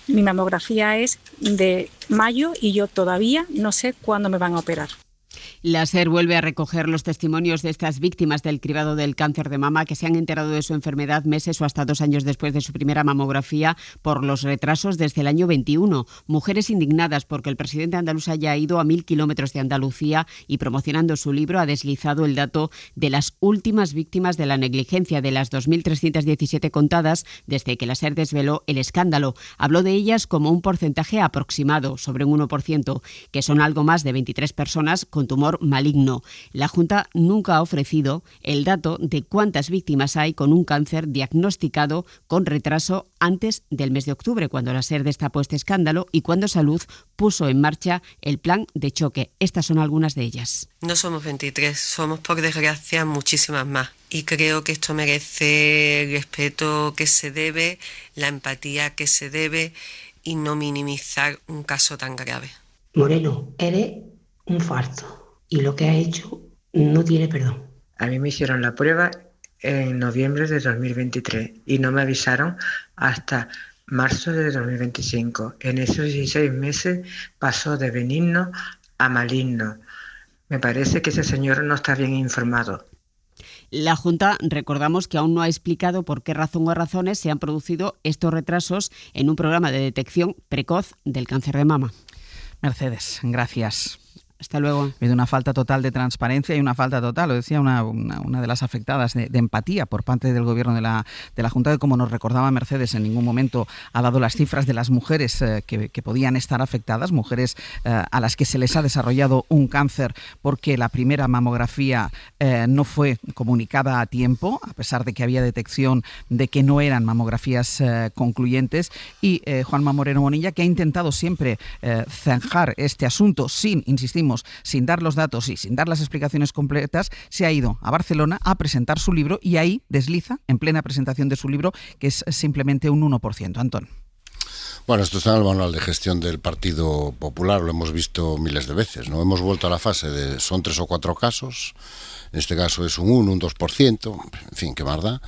Mi mamografía es de mayo y yo todavía no sé cuándo me van a operar. La SER vuelve a recoger los testimonios de estas víctimas del cribado del cáncer de mama que se han enterado de su enfermedad meses o hasta 2 años después de su primera mamografía por los retrasos desde el año 21. Mujeres indignadas porque el presidente andaluz haya ido a 1000 kilómetros de Andalucía y promocionando su libro ha deslizado el dato de las últimas víctimas de la negligencia, de las 2.317 contadas desde que la SER desveló el escándalo. Habló de ellas como un porcentaje aproximado, sobre un 1%, que son algo más de 23 personas con tumor maligno. La Junta nunca ha ofrecido el dato de cuántas víctimas hay con un cáncer diagnosticado con retraso antes del mes de octubre, cuando la SER destapó este escándalo y cuando Salud puso en marcha el plan de choque. Estas son algunas de ellas. No somos 23, somos por desgracia muchísimas más. Y creo que esto merece el respeto que se debe, la empatía que se debe y no minimizar un caso tan grave. Moreno, eres un farto. Y lo que ha hecho no tiene perdón. A mí me hicieron la prueba en noviembre de 2023 y no me avisaron hasta marzo de 2025. En esos 16 meses pasó de benigno a maligno. Me parece que ese señor no está bien informado. La Junta, recordamos que aún no ha explicado por qué razón o razones se han producido estos retrasos en un programa de detección precoz del cáncer de mama. Mercedes, gracias. Hasta luego. Ha habido una falta total de transparencia y una falta total, lo decía una de las afectadas, de empatía por parte del Gobierno de la Junta, que como nos recordaba Mercedes, en ningún momento ha dado las cifras de las mujeres que podían estar afectadas, mujeres a las que se les ha desarrollado un cáncer porque la primera mamografía no fue comunicada a tiempo, a pesar de que había detección de que no eran mamografías concluyentes. Y Juanma Moreno Bonilla, que ha intentado siempre zanjar este asunto insistimos, sin dar los datos y sin dar las explicaciones completas, se ha ido a Barcelona a presentar su libro y ahí desliza, en plena presentación de su libro, que es simplemente un 1%. Antón. Bueno, esto está en el manual de gestión del Partido Popular, lo hemos visto miles de veces, ¿no? Hemos vuelto a la fase de son 3 o 4 casos, en este caso es un 1, un 2%, en fin, qué más da,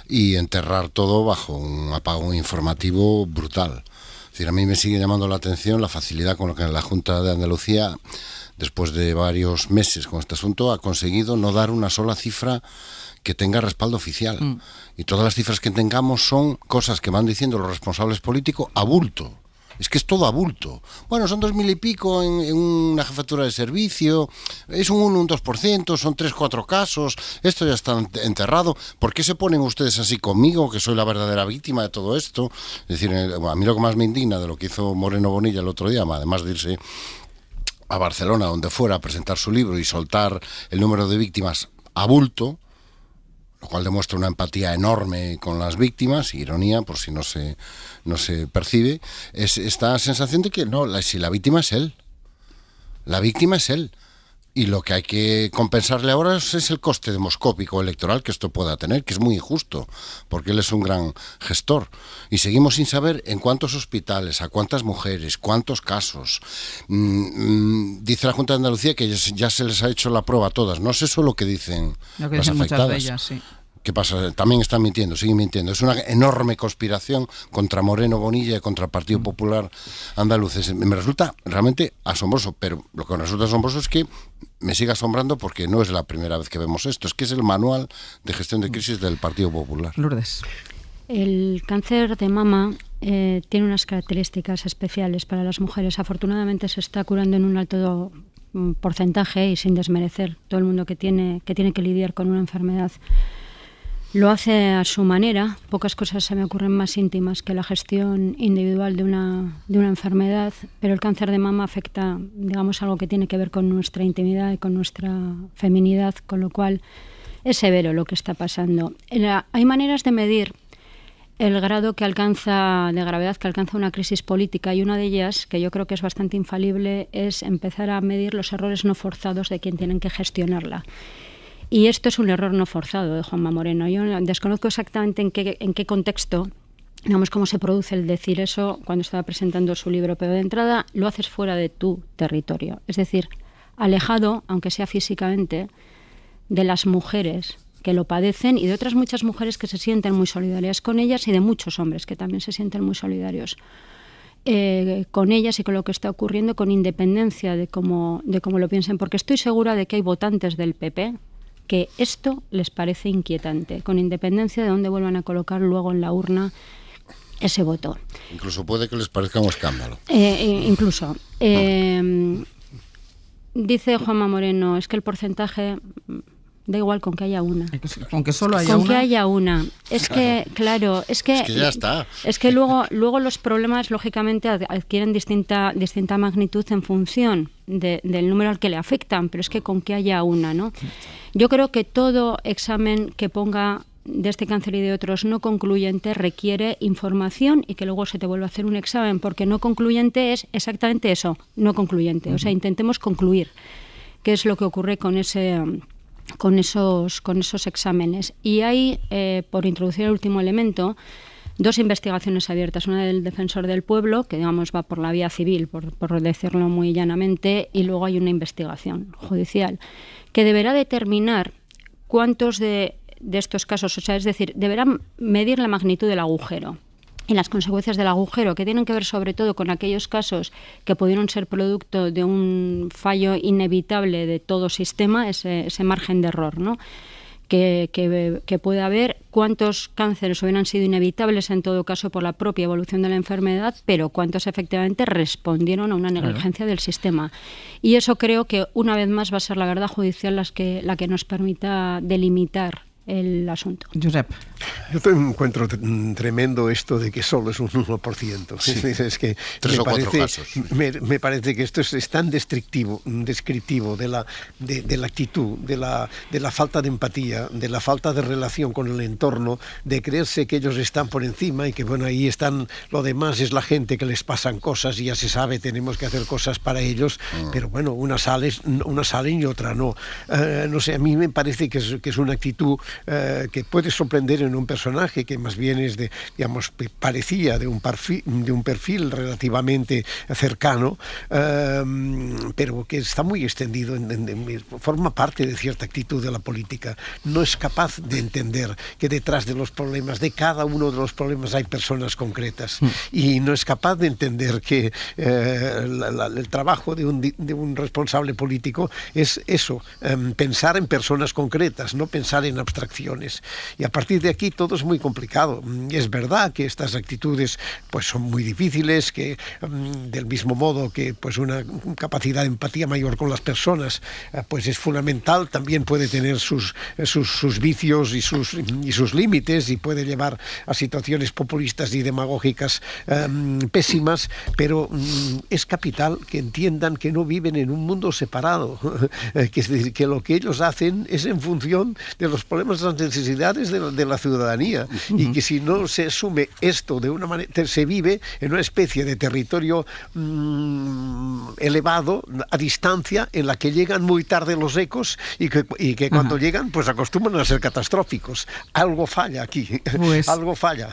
y enterrar todo bajo un apagón informativo brutal. Es decir, a mí me sigue llamando la atención la facilidad con la que la Junta de Andalucía, después de varios meses con este asunto, ha conseguido no dar una sola cifra que tenga respaldo oficial. Y todas las cifras que tengamos son cosas que van diciendo los responsables políticos a bulto. Es que es todo a bulto. Bueno, son 2.000 y pico en una jefatura de servicio, es un 1, un 2%, son 3, 4 casos, esto ya está enterrado. ¿Por qué se ponen ustedes así conmigo, que soy la verdadera víctima de todo esto? Es decir, a mí lo que más me indigna de lo que hizo Moreno Bonilla el otro día, además de irse a Barcelona, donde fuera, a presentar su libro y soltar el número de víctimas a bulto, lo cual demuestra una empatía enorme con las víctimas, ironía, por si no se percibe, es esta sensación de que no, si la víctima es él. La víctima es él. Y lo que hay que compensarle ahora es el coste demoscópico electoral que esto pueda tener, que es muy injusto, porque él es un gran gestor. Y seguimos sin saber en cuántos hospitales, a cuántas mujeres, cuántos casos. Dice la Junta de Andalucía que ya se les ha hecho la prueba a todas. No sé eso lo que dicen las afectadas. Muchas de ellas, sí. ¿Qué pasa? También están mintiendo, siguen mintiendo. Es una enorme conspiración contra Moreno Bonilla y contra el Partido Popular andaluz. Me resulta realmente asombroso, pero lo que me resulta asombroso es que me sigue asombrando porque no es la primera vez que vemos esto. Es que es el manual de gestión de crisis del Partido Popular. Lourdes. El cáncer de mama tiene unas características especiales para las mujeres. Afortunadamente se está curando en un alto porcentaje y sin desmerecer todo el mundo que tiene que lidiar con una enfermedad. Lo hace a su manera. Pocas cosas se me ocurren más íntimas que la gestión individual de una enfermedad, pero el cáncer de mama afecta, digamos, algo que tiene que ver con nuestra intimidad y con nuestra feminidad, con lo cual es severo lo que está pasando. Hay maneras de medir el grado de gravedad que alcanza una crisis política, y una de ellas, que yo creo que es bastante infalible, es empezar a medir los errores no forzados de quien tienen que gestionarla. Y esto es un error no forzado de Juanma Moreno. Yo desconozco exactamente en qué contexto, digamos, cómo se produce el decir eso cuando estaba presentando su libro, pero de entrada lo haces fuera de tu territorio. Es decir, alejado, aunque sea físicamente, de las mujeres que lo padecen y de otras muchas mujeres que se sienten muy solidarias con ellas y de muchos hombres que también se sienten muy solidarios. con ellas y con lo que está ocurriendo, con independencia de cómo lo piensen, porque estoy segura de que hay votantes del PP que esto les parece inquietante, con independencia de dónde vuelvan a colocar luego en la urna ese voto. Incluso puede que les parezca un escándalo. Incluso. Dice Juanma Moreno, es que el porcentaje... Da igual con que haya una. Con que solo haya una. Con que haya una. Es que, claro, es que ya está. Es que luego los problemas, lógicamente, adquieren distinta magnitud en función del número al que le afectan, pero es que con que haya una, ¿no? Yo creo que todo examen que ponga de este cáncer y de otros no concluyente requiere información y que luego se te vuelva a hacer un examen, porque no concluyente es exactamente eso, no concluyente. O sea, intentemos concluir qué es lo que ocurre con esos exámenes. Y hay, por introducir el último elemento, 2 investigaciones abiertas. Una del Defensor del Pueblo, que digamos va por la vía civil, por decirlo muy llanamente, y luego hay una investigación judicial que deberá determinar cuántos de estos casos, o sea, es decir, deberán medir la magnitud del agujero y las consecuencias del agujero, que tienen que ver sobre todo con aquellos casos que pudieron ser producto de un fallo inevitable de todo sistema, ese margen de error, ¿no? que puede haber, cuántos cánceres hubieran sido inevitables en todo caso por la propia evolución de la enfermedad, pero cuántos efectivamente respondieron a una negligencia del sistema. Y eso creo que una vez más va a ser la verdad judicial la que nos permita delimitar el asunto. Josep. Yo encuentro tremendo esto de que solo es un 1%. Sí. Es que 3 o 4 casos. Me parece que esto es tan descriptivo de la actitud, de la falta de empatía, de la falta de relación con el entorno, de creerse que ellos están por encima y que bueno, ahí están, lo demás es la gente que les pasan cosas y ya se sabe, tenemos que hacer cosas para ellos, pero bueno, unas salen y otra no. No sé, a mí me parece que es una actitud que puede sorprender en un personaje que más bien es parecía de un perfil relativamente cercano, pero que está muy extendido, forma parte de cierta actitud de la política. No es capaz de entender que detrás de los problemas, de cada uno de los problemas, hay personas concretas, y no es capaz de entender que el trabajo de un responsable político es eso, pensar en personas concretas, no pensar en abstracciones. Y a partir de aquí todo es muy complicado. Es verdad que estas actitudes pues son muy difíciles, que del mismo modo que pues una capacidad de empatía mayor con las personas pues es fundamental, también puede tener sus vicios y sus límites, y puede llevar a situaciones populistas y demagógicas pésimas, pero es capital que entiendan que no viven en un mundo separado, que lo que ellos hacen es en función de los problemas, las necesidades de la ciudadanía, y que si no se asume esto de una manera, se vive en una especie de territorio elevado, a distancia, en la que llegan muy tarde los ecos y que cuando llegan pues acostumbran a ser catastróficos. Algo falla aquí, pues, algo falla.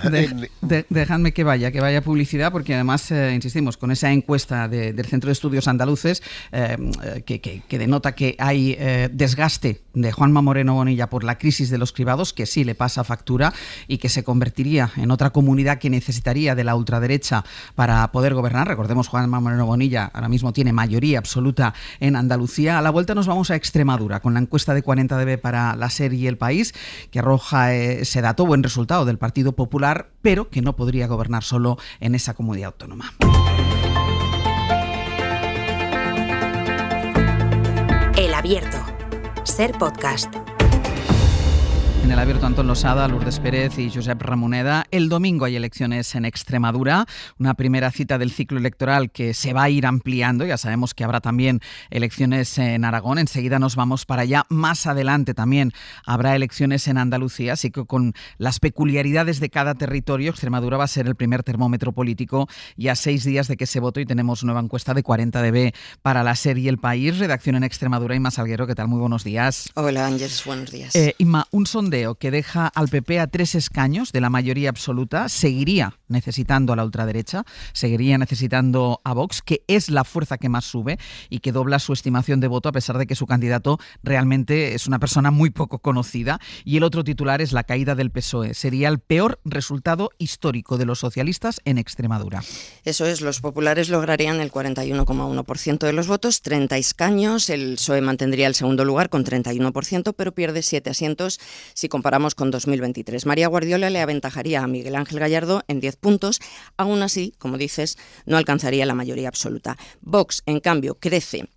Dejadme que vaya publicidad, porque además insistimos con esa encuesta del Centro de Estudios Andaluces que denota que hay desgaste de Juanma Moreno Bonilla por la crisis de los cribados, que sí le pasa factura y que se convertiría en otra comunidad que necesitaría de la ultraderecha para poder gobernar. Recordemos, Juanma Moreno Bonilla ahora mismo tiene mayoría absoluta en Andalucía. A la vuelta nos vamos a Extremadura con la encuesta de 40dB para la SER y El País, que arroja ese dato, buen resultado del Partido Popular, pero que no podría gobernar solo en esa comunidad autónoma. El Abierto. SER Podcast. En El Abierto, Antón Losada, Lourdes Pérez y Josep Ramoneda. El domingo hay elecciones en Extremadura, una primera cita del ciclo electoral que se va a ir ampliando. Ya sabemos que habrá también elecciones en Aragón. Enseguida nos vamos para allá. Más adelante también habrá elecciones en Andalucía, así que con las peculiaridades de cada territorio, Extremadura va a ser el primer termómetro político, y a 6 días de que se vote, y tenemos nueva encuesta de 40dB para la SER y El País. Redacción en Extremadura, Inma Salguero, ¿qué tal? Muy buenos días. Hola, Ángeles, buenos días. Inma, un sondeo que deja al PP a 3 escaños de la mayoría absoluta seguiría necesitando a la ultraderecha, seguiría necesitando a Vox, que es la fuerza que más sube y que dobla su estimación de voto a pesar de que su candidato realmente es una persona muy poco conocida. Y el otro titular es la caída del PSOE. Sería el peor resultado histórico de los socialistas en Extremadura. Eso es, los populares lograrían el 41,1% de los votos, 30 escaños. El PSOE mantendría el segundo lugar con 31%, pero pierde 7 asientos si comparamos con 2023. María Guardiola le aventajaría a Miguel Ángel Gallardo en 10 puntos. Aún así, como dices, no alcanzaría la mayoría absoluta. Vox, en cambio, crece.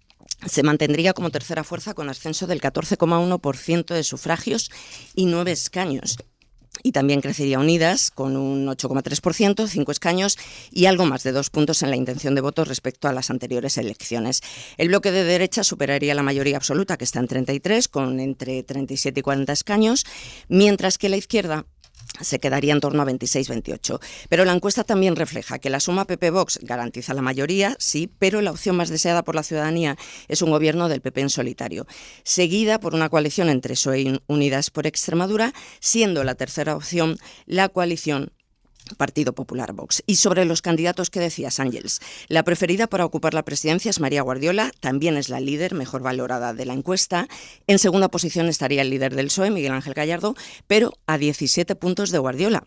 Se mantendría como tercera fuerza con ascenso del 14,1% de sufragios y 9 escaños. Y también crecería Unidas con un 8,3%, 5 escaños y algo más de 2 puntos en la intención de voto respecto a las anteriores elecciones. El bloque de derecha superaría la mayoría absoluta, que está en 33, con entre 37 y 40 escaños, mientras que la izquierda se quedaría en torno a 26-28. Pero la encuesta también refleja que la suma PP-Vox garantiza la mayoría, sí, pero la opción más deseada por la ciudadanía es un gobierno del PP en solitario, seguida por una coalición entre PSOE y Unidas por Extremadura, siendo la tercera opción la coalición Partido Popular Vox. Y sobre los candidatos que decías, Ángeles, la preferida para ocupar la presidencia es María Guardiola, también es la líder mejor valorada de la encuesta. En segunda posición estaría el líder del PSOE, Miguel Ángel Gallardo, pero a 17 puntos de Guardiola.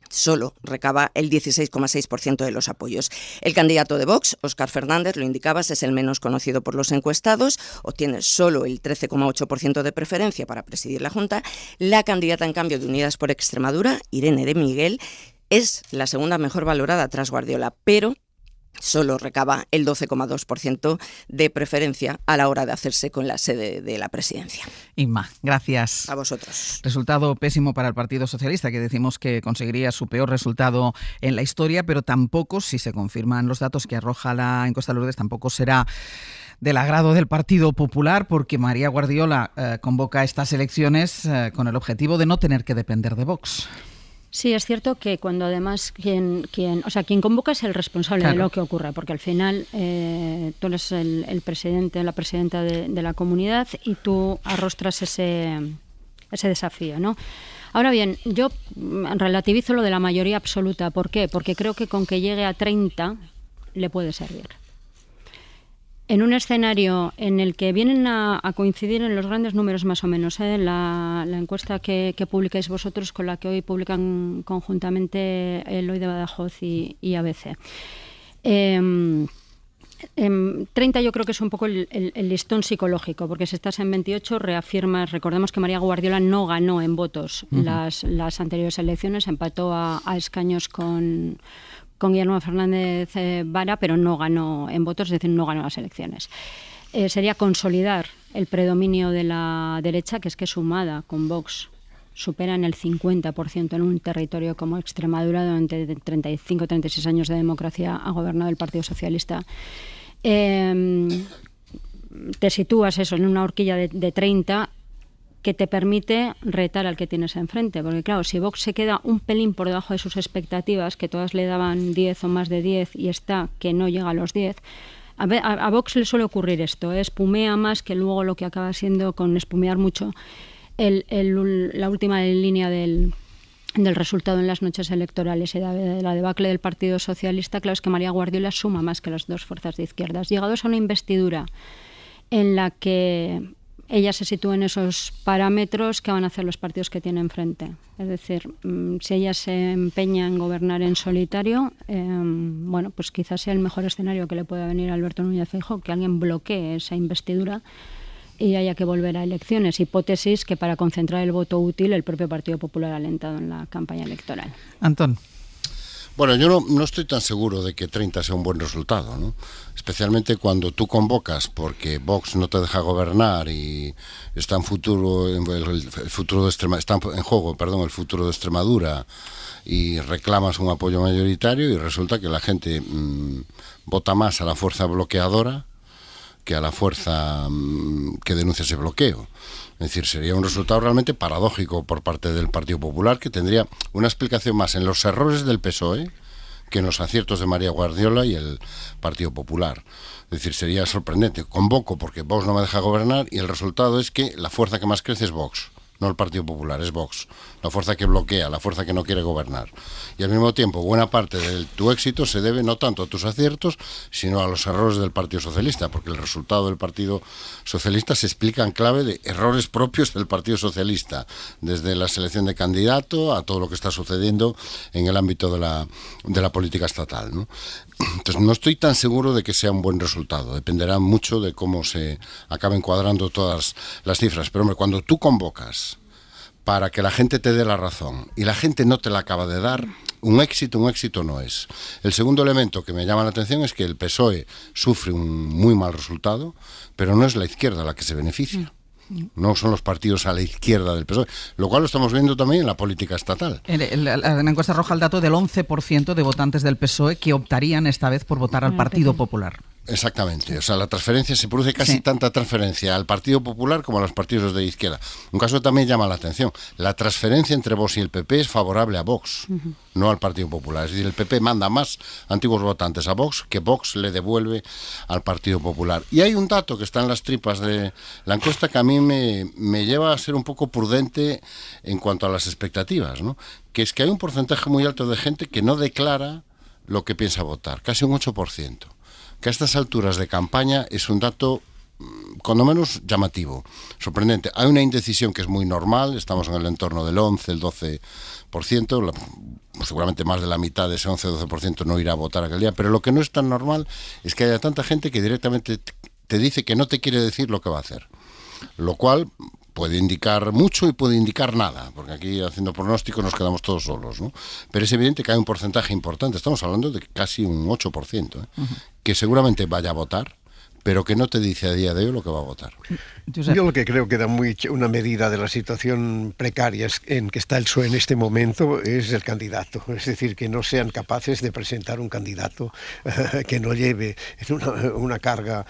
Solo recaba el 16,6% de los apoyos. El candidato de Vox, Óscar Fernández, lo indicabas, es el menos conocido por los encuestados, obtiene solo el 13,8% de preferencia para presidir la Junta. La candidata, en cambio, de Unidas por Extremadura, Irene de Miguel, es la segunda mejor valorada tras Guardiola, pero solo recaba el 12,2% de preferencia a la hora de hacerse con la sede de la presidencia. Inma, gracias. A vosotros. Resultado pésimo para el Partido Socialista, que decimos que conseguiría su peor resultado en la historia, pero tampoco, si se confirman los datos que arroja la encuesta Lourdes, tampoco será del agrado del Partido Popular, porque María Guardiola convoca estas elecciones con el objetivo de no tener que depender de Vox. Sí, es cierto que cuando además quien convoca es el responsable de lo que ocurre, porque al final tú eres el presidente, la presidenta de la comunidad y tú arrostras ese desafío, ¿no? Ahora bien, yo relativizo lo de la mayoría absoluta. ¿Por qué? Porque creo que con que llegue a 30 le puede servir. En un escenario en el que vienen a coincidir en los grandes números más o menos, la encuesta que publicáis vosotros con la que hoy publican conjuntamente el Hoy de Badajoz y ABC. 30 yo creo que es un poco el listón psicológico, porque si estás en 28 reafirmas, recordemos que María Guardiola no ganó en votos las anteriores elecciones, empató a escaños con Guillermo Fernández Vara, pero no ganó en votos, es decir, no ganó las elecciones. Sería consolidar el predominio de la derecha, que es que sumada con Vox superan el 50% en un territorio como Extremadura, durante 35-36 años de democracia ha gobernado el Partido Socialista. Te sitúas eso en una horquilla de 30 que te permite retar al que tienes enfrente, porque claro, si Vox se queda un pelín por debajo de sus expectativas, que todas le daban 10 o más de 10 y está que no llega a los 10, a Vox le suele ocurrir esto, espumea más que luego lo que acaba siendo, con espumear mucho, la última línea del resultado en las noches electorales y de la debacle del Partido Socialista. Claro, es que María Guardiola suma más que las dos fuerzas de izquierdas. Llegados a una investidura en la que ella se sitúa en esos parámetros, ¿qué van a hacer los partidos que tiene enfrente? Es decir, si ella se empeña en gobernar en solitario, bueno, pues quizás sea el mejor escenario que le pueda venir a Alberto Núñez Feijóo, que alguien bloquee esa investidura y haya que volver a elecciones. Hipótesis que para concentrar el voto útil el propio Partido Popular ha alentado en la campaña electoral. Antón. Bueno, yo no estoy tan seguro de que 30 sea un buen resultado, ¿no? Especialmente cuando tú convocas porque Vox no te deja gobernar y está en futuro el futuro de está en juego, el futuro de Extremadura, y reclamas un apoyo mayoritario y resulta que la gente vota más a la fuerza bloqueadora que a la fuerza que denuncia ese bloqueo. Es decir, sería un resultado realmente paradójico por parte del Partido Popular, que tendría una explicación más en los errores del PSOE que en los aciertos de María Guardiola y el Partido Popular. Es decir, sería sorprendente. Convoco porque Vox no me deja gobernar y el resultado es que la fuerza que más crece es Vox. no el Partido Popular, es Vox, la fuerza que bloquea, la fuerza que no quiere gobernar. Y al mismo tiempo, buena parte de tu éxito se debe no tanto a tus aciertos, sino a los errores del Partido Socialista, porque el resultado del Partido Socialista se explica en clave de errores propios del Partido Socialista, desde la selección de candidato a todo lo que está sucediendo en el ámbito de la política estatal, ¿no? Entonces no estoy tan seguro de que sea un buen resultado, dependerá mucho de cómo se acaben cuadrando todas las cifras, pero hombre, cuando tú convocas para que la gente te dé la razón y la gente no te la acaba de dar, un éxito no es. El segundo elemento que me llama la atención es que el PSOE sufre un muy mal resultado, pero no es la izquierda la que se beneficia. No son los partidos a la izquierda del PSOE, lo cual lo estamos viendo también en la política estatal. En la encuesta arroja el dato del 11% de votantes del PSOE que optarían esta vez por votar al Partido Popular. Exactamente, o sea, la transferencia, se produce casi tanta transferencia al Partido Popular como a los partidos de izquierda. Un caso también llama la atención, la transferencia entre Vox y el PP es favorable a Vox, no al Partido Popular. Es decir, el PP manda más antiguos votantes a Vox que Vox le devuelve al Partido Popular. Y hay un dato que está en las tripas de la encuesta que a mí me lleva a ser un poco prudente en cuanto a las expectativas, ¿no? Que es que hay un porcentaje muy alto de gente que no declara lo que piensa votar, casi un 8%. Que a estas alturas de campaña es un dato, cuando menos, llamativo, sorprendente. Hay una indecisión que es muy normal, estamos en el entorno del 11, el 12%, seguramente más de la mitad de ese 11-12% no irá a votar aquel día, pero lo que no es tan normal es que haya tanta gente que directamente te dice que no te quiere decir lo que va a hacer, lo cual puede indicar mucho y puede indicar nada, porque aquí haciendo pronósticos nos quedamos todos solos, ¿no? Pero es evidente que hay un porcentaje importante, estamos hablando de casi un 8%, que seguramente vaya a votar, pero que no te dice a día de hoy lo que va a votar. Yo lo que creo que da una medida de la situación precaria en que está el PSOE en este momento es el candidato. Es decir, que no sean capaces de presentar un candidato que no lleve una carga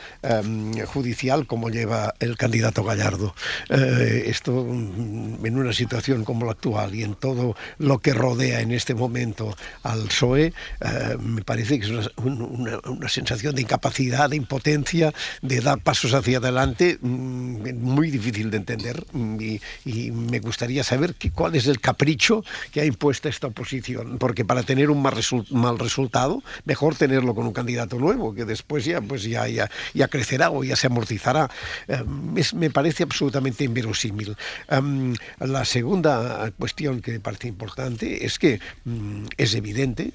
judicial como lleva el candidato Gallardo. Esto, en una situación como la actual y en todo lo que rodea en este momento al PSOE, me parece que es una sensación de incapacidad, de impotencia, de dar pasos hacia adelante, muy difícil de entender, y me gustaría saber cuál es el capricho que ha impuesto esta oposición, porque para tener un mal resultado, mejor tenerlo con un candidato nuevo, que después ya crecerá o ya se amortizará. Me parece absolutamente inverosímil. La segunda cuestión que me parece importante es que es evidente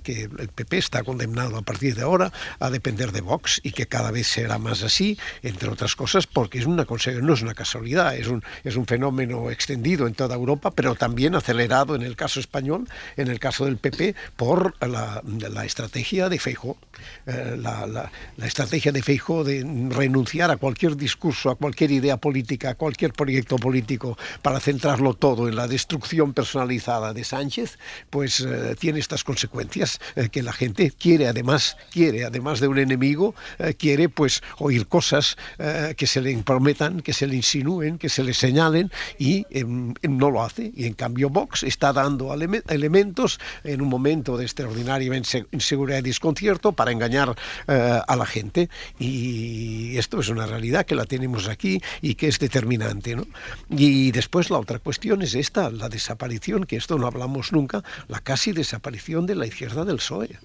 que el PP está condenado a partir de ahora a depender de Vox, y que cada vez será más así, entre otras cosas porque no es una casualidad, es un fenómeno extendido en toda Europa, pero también acelerado en el caso español, en el caso del PP, por la estrategia de Feijóo. La estrategia de Feijóo de renunciar a cualquier discurso, a cualquier idea política, a cualquier proyecto político, para centrarlo todo en la destrucción personalizada de Sánchez, pues tiene estas consecuencias, que la gente quiere además de un enemigo, quiere pues oír cosas que se le prometan, que se le insinúen, que se le señalen, y no lo hace. Y en cambio Vox está dando elementos en un momento de extraordinaria inseguridad y desconcierto para engañar a la gente, y esto es una realidad que la tenemos aquí y que es determinante, ¿no? Y después la otra cuestión es esta, la desaparición, que esto no hablamos nunca, la casi desaparición de la izquierda del PSOE,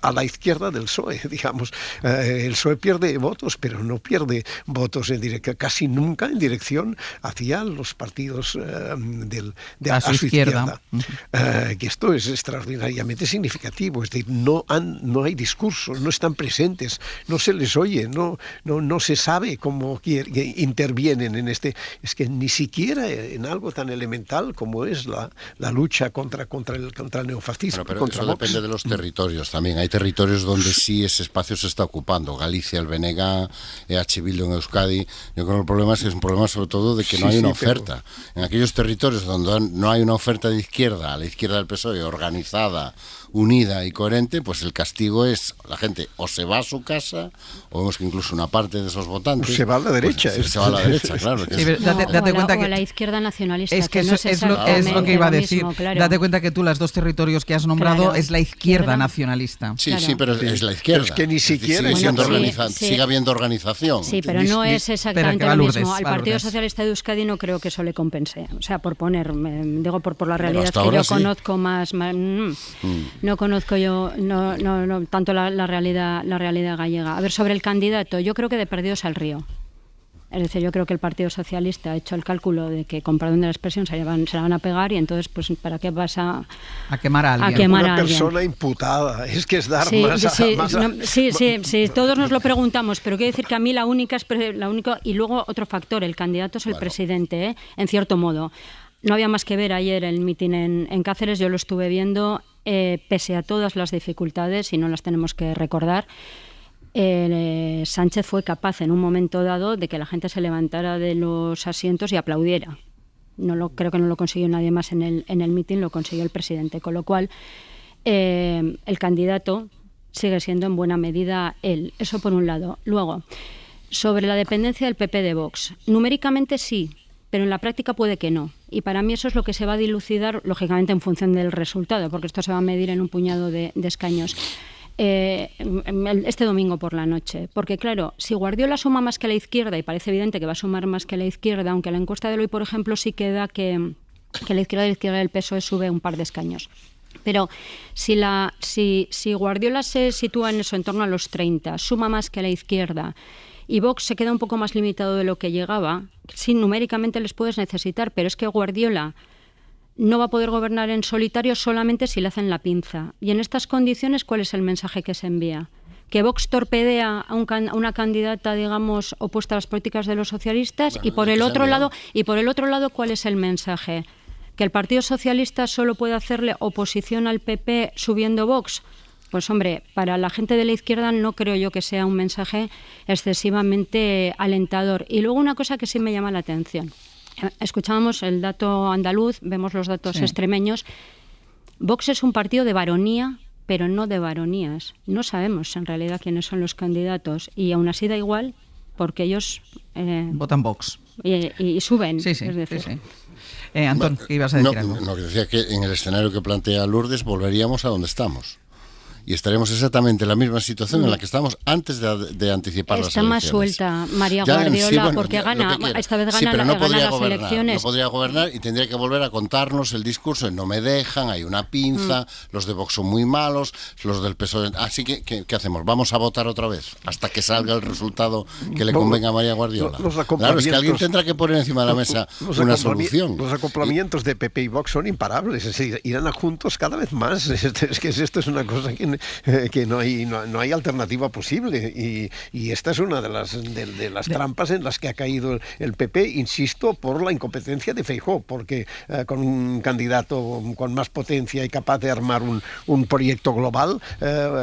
a la izquierda del PSOE, digamos. El PSOE pierde votos, pero no pierde votos casi nunca en dirección hacia los partidos a su izquierda. Que esto es extraordinariamente significativo, es decir, no hay discursos, no están presentes, no se les oye, no se sabe cómo intervienen en este. Es que ni siquiera en algo tan elemental como es la lucha contra el neofascismo. Pero eso depende de los territorios también. Hay territorios donde sí ese espacio se está ocupando. Galicia, el BNG, EH Bildu en Euskadi. Yo creo que el problema es un problema sobre todo de que no hay una oferta. En aquellos territorios donde no hay una oferta de izquierda, a la izquierda del PSOE, organizada, unida y coherente, pues el castigo es, la gente o se va a su casa, o vemos que incluso una parte de esos votantes... Se va a la derecha. Pues, se va a la derecha, claro. Sí, date cuenta que... O a la izquierda nacionalista. Es que eso es lo que iba a decir. Mismo, claro. Date cuenta que tú, los dos territorios que has nombrado, es la izquierda nacionalista. Sí, claro. Sí, pero es la izquierda. Es que ni siquiera... Sigue habiendo organización. Sí, pero no es exactamente lo mismo. Al Partido Socialista de Euskadi no creo que eso le compense. O sea, por poner, digo por la realidad que yo conozco más no conozco yo no tanto la realidad gallega. A ver, sobre el candidato, yo creo que de perdidos al río. Es decir, yo creo que el Partido Socialista ha hecho el cálculo de que, con perdón de la expresión, se la van a pegar, y entonces, pues, ¿para qué vas a quemar a alguien? A quemar una a alguien. Persona imputada, es que es dar Sí, todos nos lo preguntamos, pero quiero decir que a mí la única, y luego otro factor, el candidato es el presidente, en cierto modo. No había más que ver ayer el mitin en Cáceres, yo lo estuve viendo, pese a todas las dificultades, y no las tenemos que recordar. Sánchez fue capaz en un momento dado de que la gente se levantara de los asientos y aplaudiera. Creo que no lo consiguió nadie más en el mitin, lo consiguió el presidente, con lo cual el candidato sigue siendo en buena medida él. Eso por un lado. Luego, sobre la dependencia del PP de Vox, numéricamente sí, pero en la práctica puede que no. Y para mí eso es lo que se va a dilucidar, lógicamente, en función del resultado, porque esto se va a medir en un puñado de escaños. Este domingo por la noche, porque claro, si Guardiola suma más que la izquierda, y parece evidente que va a sumar más que la izquierda, aunque la encuesta de hoy, por ejemplo, sí queda que la izquierda del PSOE sube un par de escaños. Pero si Guardiola se sitúa en eso, en torno a los 30, suma más que la izquierda, y Vox se queda un poco más limitado de lo que llegaba, sí, numéricamente les puedes necesitar, pero es que Guardiola no va a poder gobernar en solitario solamente si le hacen la pinza. Y en estas condiciones, ¿cuál es el mensaje que se envía? Que Vox torpedea a una candidata, digamos, opuesta a las políticas de los socialistas, bueno, y por el otro lado, ¿cuál es el mensaje? ¿Que el Partido Socialista solo puede hacerle oposición al PP subiendo Vox? Pues hombre, para la gente de la izquierda no creo yo que sea un mensaje excesivamente alentador. Y luego una cosa que sí me llama la atención. Escuchábamos el dato andaluz, vemos los datos extremeños. Vox es un partido de varonía, pero no de varonías. No sabemos en realidad quiénes son los candidatos, y aún así da igual, porque ellos votan Vox y suben. Sí. Es decir. Sí. Antón, ¿qué ibas a decir? No, que decía que en el escenario que plantea Lourdes volveríamos a donde estamos. Y estaremos exactamente en la misma situación en la que estamos antes de anticipar las elecciones. Está más suelta María Guardiola, porque gana, esta vez gana, las elecciones. No podría gobernar y tendría que volver a contarnos el discurso de no me dejan, hay una pinza, los de Vox son muy malos, los del PSOE... Así que, ¿qué hacemos? ¿Vamos a votar otra vez hasta que salga el resultado que le convenga a María Guardiola? Claro, es que alguien tendrá que poner encima de la mesa una solución. Los acoplamientos de PP y Vox son imparables, es decir, irán juntos cada vez más. Es que esto es una cosa que no hay alternativa posible, y esta es una de las trampas en las que ha caído el PP, insisto, por la incompetencia de Feijóo, porque con un candidato con más potencia y capaz de armar un proyecto global,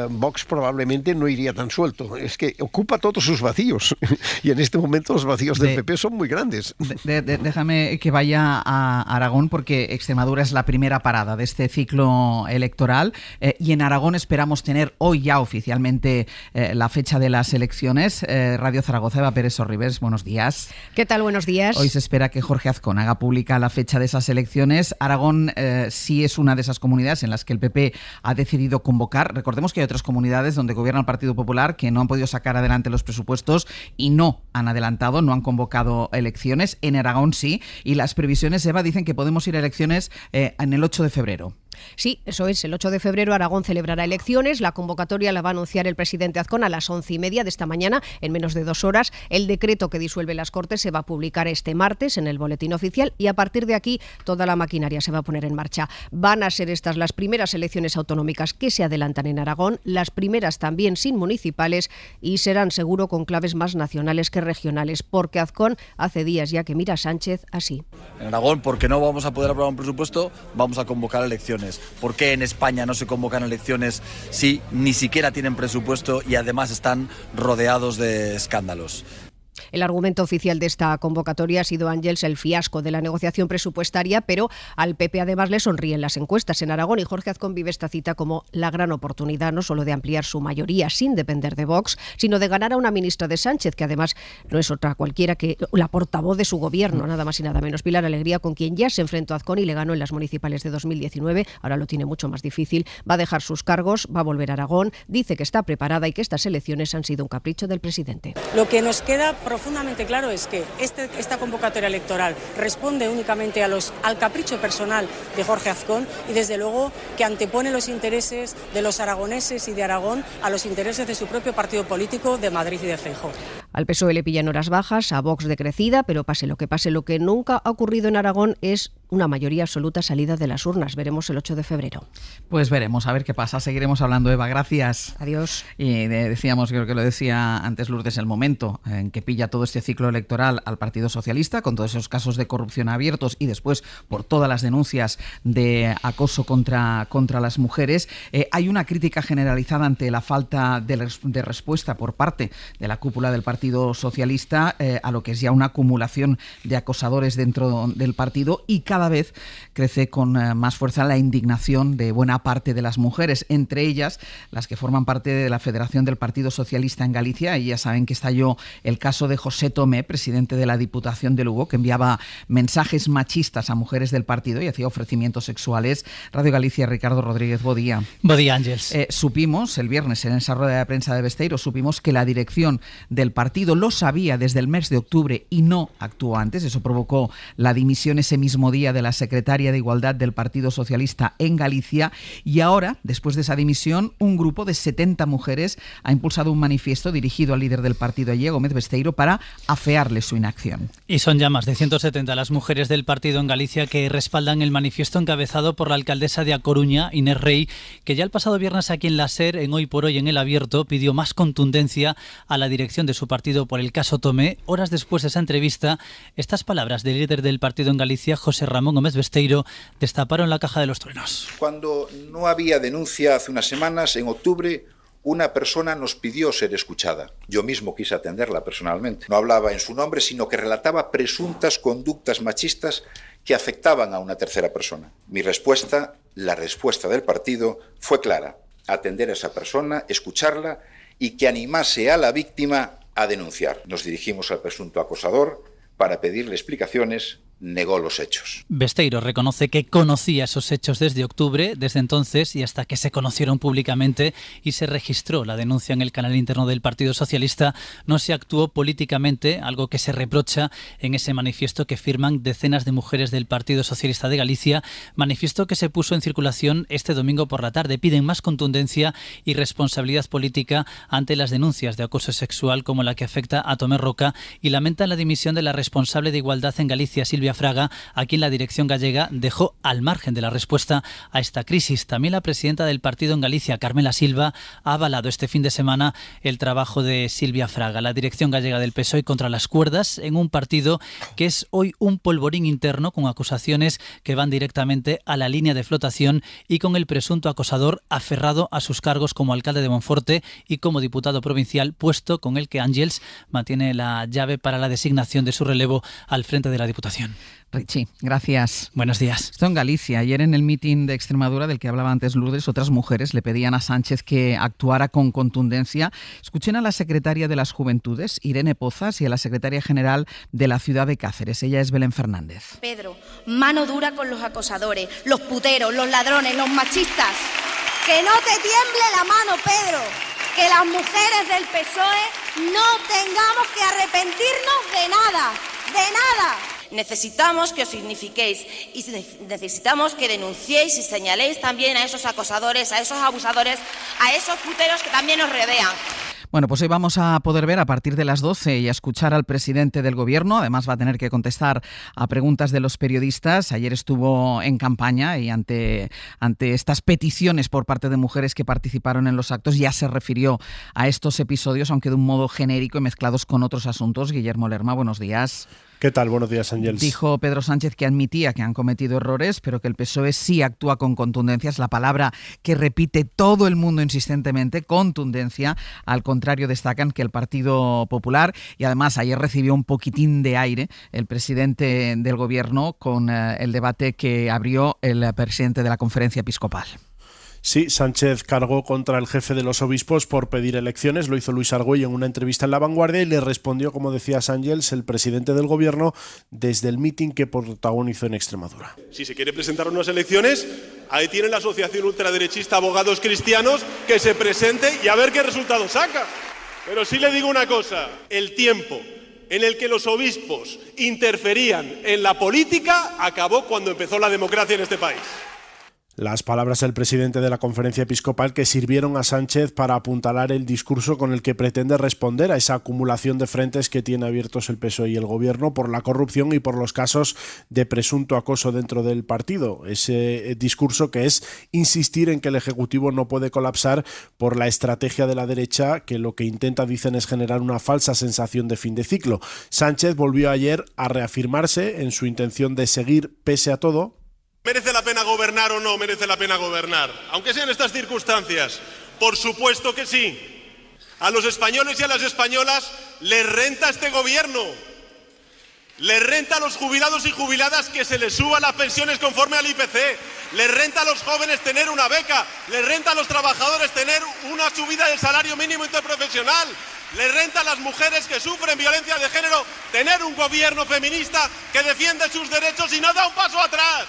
Vox probablemente no iría tan suelto. Es que ocupa todos sus vacíos y en este momento los vacíos del PP son muy grandes. Déjame que vaya a Aragón, porque Extremadura es la primera parada de este ciclo electoral, y en Aragón esperamos tener hoy ya oficialmente la fecha de las elecciones. Radio Zaragoza, Eva Pérez Sorribes, buenos días. ¿Qué tal? Buenos días. Hoy se espera que Jorge Azcón haga pública la fecha de esas elecciones. Aragón sí es una de esas comunidades en las que el PP ha decidido convocar. Recordemos que hay otras comunidades donde gobierna el Partido Popular que no han podido sacar adelante los presupuestos y no han adelantado, no han convocado elecciones. En Aragón sí, y las previsiones, Eva, dicen que podemos ir a elecciones en el 8 de febrero. Sí, eso es. El 8 de febrero Aragón celebrará elecciones. La convocatoria la va a anunciar el presidente Azcón a las 11:30 de esta mañana, en menos de 2 horas. El decreto que disuelve las Cortes se va a publicar este martes en el Boletín Oficial, y a partir de aquí toda la maquinaria se va a poner en marcha. Van a ser estas las primeras elecciones autonómicas que se adelantan en Aragón, las primeras también sin municipales, y serán seguro con claves más nacionales que regionales, porque Azcón hace días ya que mira a Sánchez así. En Aragón, porque no vamos a poder aprobar un presupuesto, vamos a convocar elecciones. ¿Por qué en España no se convocan elecciones si ni siquiera tienen presupuesto y además están rodeados de escándalos? El argumento oficial de esta convocatoria ha sido, Ángels, el fiasco de la negociación presupuestaria, pero al PP además le sonríen las encuestas en Aragón y Jorge Azcón vive esta cita como la gran oportunidad no solo de ampliar su mayoría sin depender de Vox, sino de ganar a una ministra de Sánchez, que además no es otra cualquiera que la portavoz de su gobierno, nada más y nada menos. Pilar Alegría, con quien ya se enfrentó a Azcón y le ganó en las municipales de 2019, ahora lo tiene mucho más difícil, va a dejar sus cargos, va a volver a Aragón, dice que está preparada y que estas elecciones han sido un capricho del presidente. Lo que nos queda profundamente claro es que esta convocatoria electoral responde únicamente al capricho personal de Jorge Azcón y desde luego que antepone los intereses de los aragoneses y de Aragón a los intereses de su propio partido político de Madrid y de Feijóo. Al PSOE le pillan horas bajas, a Vox decrecida, pero pase, lo que nunca ha ocurrido en Aragón es una mayoría absoluta salida de las urnas. Veremos el 8 de febrero. Pues veremos, a ver qué pasa. Seguiremos hablando, Eva. Gracias. Adiós. Y decíamos, creo que lo decía antes Lourdes, el momento en que pilla todo este ciclo electoral al Partido Socialista, con todos esos casos de corrupción abiertos y después por todas las denuncias de acoso contra las mujeres. Hay una crítica generalizada ante la falta de respuesta por parte de la cúpula del Partido Socialista a lo que es ya una acumulación de acosadores dentro del partido, y cada vez crece con más fuerza la indignación de buena parte de las mujeres, entre ellas las que forman parte de la Federación del Partido Socialista en Galicia. Y ya saben que estalló el caso de José Tomé, presidente de la Diputación de Lugo, que enviaba mensajes machistas a mujeres del partido y hacía ofrecimientos sexuales. Radio Galicia, Ricardo Rodríguez, bo día. Bo día, Ángels. Supimos el viernes en esa rueda de prensa de Besteiro, supimos que la dirección del partido lo sabía desde el mes de octubre y no actuó antes. Eso provocó la dimisión ese mismo día de la secretaria de Igualdad del Partido Socialista en Galicia, y ahora, después de esa dimisión, un grupo de 70 mujeres ha impulsado un manifiesto dirigido al líder del partido allí, Gómez Besteiro, para afearle su inacción. Y son ya más de 170 las mujeres del partido en Galicia que respaldan el manifiesto encabezado por la alcaldesa de A Coruña, Inés Rey, que ya el pasado viernes aquí en la SER, en Hoy por Hoy en El Abierto, pidió más contundencia a la dirección de su partido por el caso Tomé. Horas después de esa entrevista, estas palabras del líder del partido en Galicia, José Ramón Gómez Besteiro, destaparon la caja de los truenos. Cuando no había denuncia hace unas semanas, en octubre, una persona nos pidió ser escuchada. Yo mismo quise atenderla personalmente. No hablaba en su nombre, sino que relataba presuntas conductas machistas que afectaban a una tercera persona. Mi respuesta, la respuesta del partido, fue clara: atender a esa persona, escucharla y que animase a la víctima a denunciar. Nos dirigimos al presunto acosador para pedirle explicaciones. Negó los hechos. Besteiro reconoce que conocía esos hechos desde octubre, desde entonces y hasta que se conocieron públicamente y se registró la denuncia en el canal interno del Partido Socialista. No se actuó políticamente, algo que se reprocha en ese manifiesto que firman decenas de mujeres del Partido Socialista de Galicia, manifiesto que se puso en circulación este domingo por la tarde. Piden más contundencia y responsabilidad política ante las denuncias de acoso sexual como la que afecta a Tomé Roca y lamentan la dimisión de la responsable de Igualdad en Galicia, Silvia Fraga, a quien la dirección gallega dejó al margen de la respuesta a esta crisis. También la presidenta del partido en Galicia, Carmela Silva, ha avalado este fin de semana el trabajo de Silvia Fraga, la dirección gallega del PSOE, contra las cuerdas en un partido que es hoy un polvorín interno con acusaciones que van directamente a la línea de flotación y con el presunto acosador aferrado a sus cargos como alcalde de Monforte y como diputado provincial, puesto con el que Ángels mantiene la llave para la designación de su relevo al frente de la Diputación. Richie, gracias. Buenos días. Esto en Galicia. Ayer en el mitin de Extremadura del que hablaba antes Lourdes, otras mujeres le pedían a Sánchez que actuara con contundencia. Escuchen a la secretaria de las Juventudes, Irene Pozas, y a la secretaria general de la ciudad de Cáceres. Ella es Belén Fernández. Pedro, mano dura con los acosadores, los puteros, los ladrones, los machistas. Que no te tiemble la mano, Pedro. Que las mujeres del PSOE no tengamos que arrepentirnos de nada, de nada. Necesitamos que os signifiquéis y necesitamos que denunciéis y señaléis también a esos acosadores, a esos abusadores, a esos puteros que también os rodean. Bueno, pues hoy vamos a poder ver a partir de las 12 y a escuchar al presidente del Gobierno. Además va a tener que contestar a preguntas de los periodistas. Ayer estuvo en campaña y ante estas peticiones por parte de mujeres que participaron en los actos ya se refirió a estos episodios, aunque de un modo genérico y mezclados con otros asuntos. Guillermo Lerma, buenos días. ¿Qué tal? Buenos días, Ángels. Dijo Pedro Sánchez que admitía que han cometido errores, pero que el PSOE sí actúa con contundencia. Es la palabra que repite todo el mundo insistentemente, contundencia. Al contrario, destacan que el Partido Popular, y además ayer recibió un poquitín de aire el presidente del Gobierno con el debate que abrió el presidente de la Conferencia Episcopal. Sí, Sánchez cargó contra el jefe de los obispos por pedir elecciones. Lo hizo Luis Argüello en una entrevista en La Vanguardia y le respondió, como decía Ángels, el presidente del Gobierno, desde el mitin que protagonizó en Extremadura. Si se quiere presentar unas elecciones, ahí tiene la asociación ultraderechista Abogados Cristianos, que se presente y a ver qué resultado saca. Pero sí le digo una cosa, el tiempo en el que los obispos interferían en la política acabó cuando empezó la democracia en este país. Las palabras del presidente de la Conferencia Episcopal que sirvieron a Sánchez para apuntalar el discurso con el que pretende responder a esa acumulación de frentes que tiene abiertos el PSOE y el Gobierno por la corrupción y por los casos de presunto acoso dentro del partido. Ese discurso que es insistir en que el Ejecutivo no puede colapsar por la estrategia de la derecha, que lo que intenta, dicen, es generar una falsa sensación de fin de ciclo. Sánchez volvió ayer a reafirmarse en su intención de seguir pese a todo. ¿Merece la pena gobernar o no merece la pena gobernar? Aunque sean estas circunstancias, por supuesto que sí. A los españoles y a las españolas les renta este gobierno. Les renta a los jubilados y jubiladas que se les suban las pensiones conforme al IPC. Les renta a los jóvenes tener una beca. Les renta a los trabajadores tener una subida del salario mínimo interprofesional. Les renta a las mujeres que sufren violencia de género tener un gobierno feminista que defiende sus derechos y no da un paso atrás.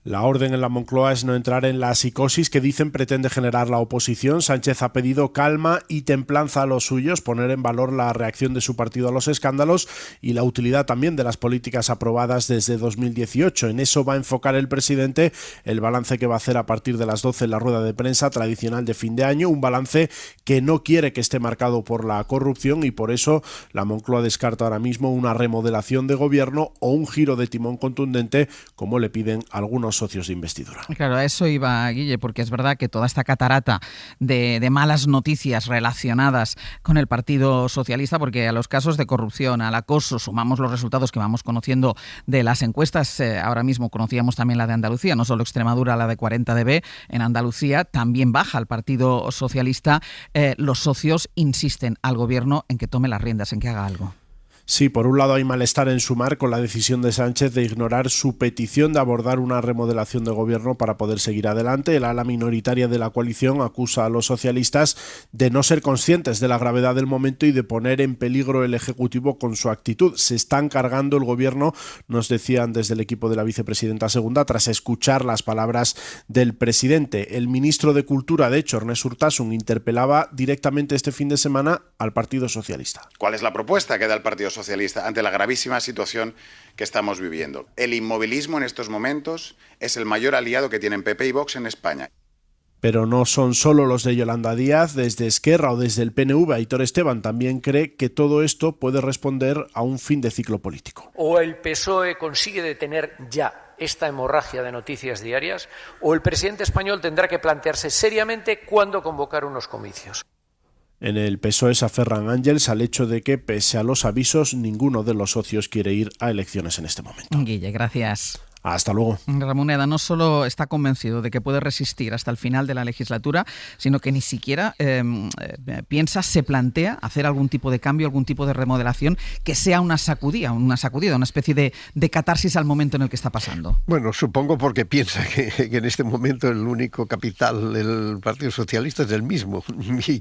La orden en la Moncloa es no entrar en la psicosis que dicen pretende generar la oposición. Sánchez ha pedido calma y templanza a los suyos, poner en valor la reacción de su partido a los escándalos y la utilidad también de las políticas aprobadas desde 2018. En eso va a enfocar el presidente el balance que va a hacer a partir de las 12 en la rueda de prensa tradicional de fin de año, un balance que no quiere que esté marcado por la corrupción y por eso la Moncloa descarta ahora mismo una remodelación de gobierno o un giro de timón contundente, como le piden algunos socios de investidura. Claro, a eso iba, Guille, porque es verdad que toda esta catarata de malas noticias relacionadas con el Partido Socialista, porque a los casos de corrupción, al acoso, sumamos los resultados que vamos conociendo de las encuestas. Ahora mismo conocíamos también la de Andalucía, no solo Extremadura, la de 40dB. En Andalucía también baja el Partido Socialista. Los socios insisten al Gobierno en que tome las riendas, en que haga algo. Sí, por un lado hay malestar en Sumar con la decisión de Sánchez de ignorar su petición de abordar una remodelación de gobierno para poder seguir adelante. El ala minoritaria de la coalición acusa a los socialistas de no ser conscientes de la gravedad del momento y de poner en peligro el Ejecutivo con su actitud. Se están cargando el gobierno, nos decían desde el equipo de la vicepresidenta segunda, tras escuchar las palabras del presidente. El ministro de Cultura, de hecho, Ernest Urtasun, interpelaba directamente este fin de semana al Partido Socialista. ¿Cuál es la propuesta que da el Partido Socialista ante la gravísima situación que estamos viviendo? El inmovilismo en estos momentos es el mayor aliado que tienen PP y Vox en España. Pero no son solo los de Yolanda Díaz. Desde Esquerra o desde el PNV, Aitor Esteban también cree que todo esto puede responder a un fin de ciclo político. O el PSOE consigue detener ya esta hemorragia de noticias diarias, o el presidente español tendrá que plantearse seriamente cuándo convocar unos comicios. En el PSOE se aferran, Ángels, al hecho de que, pese a los avisos, ninguno de los socios quiere ir a elecciones en este momento. Guille, gracias. Hasta luego. Ramoneda no solo está convencido de que puede resistir hasta el final de la legislatura, sino que ni siquiera se plantea hacer algún tipo de cambio, algún tipo de remodelación que sea una sacudida, una especie de catarsis al momento en el que está pasando. Bueno, supongo porque piensa que en este momento el único capital del Partido Socialista es el mismo y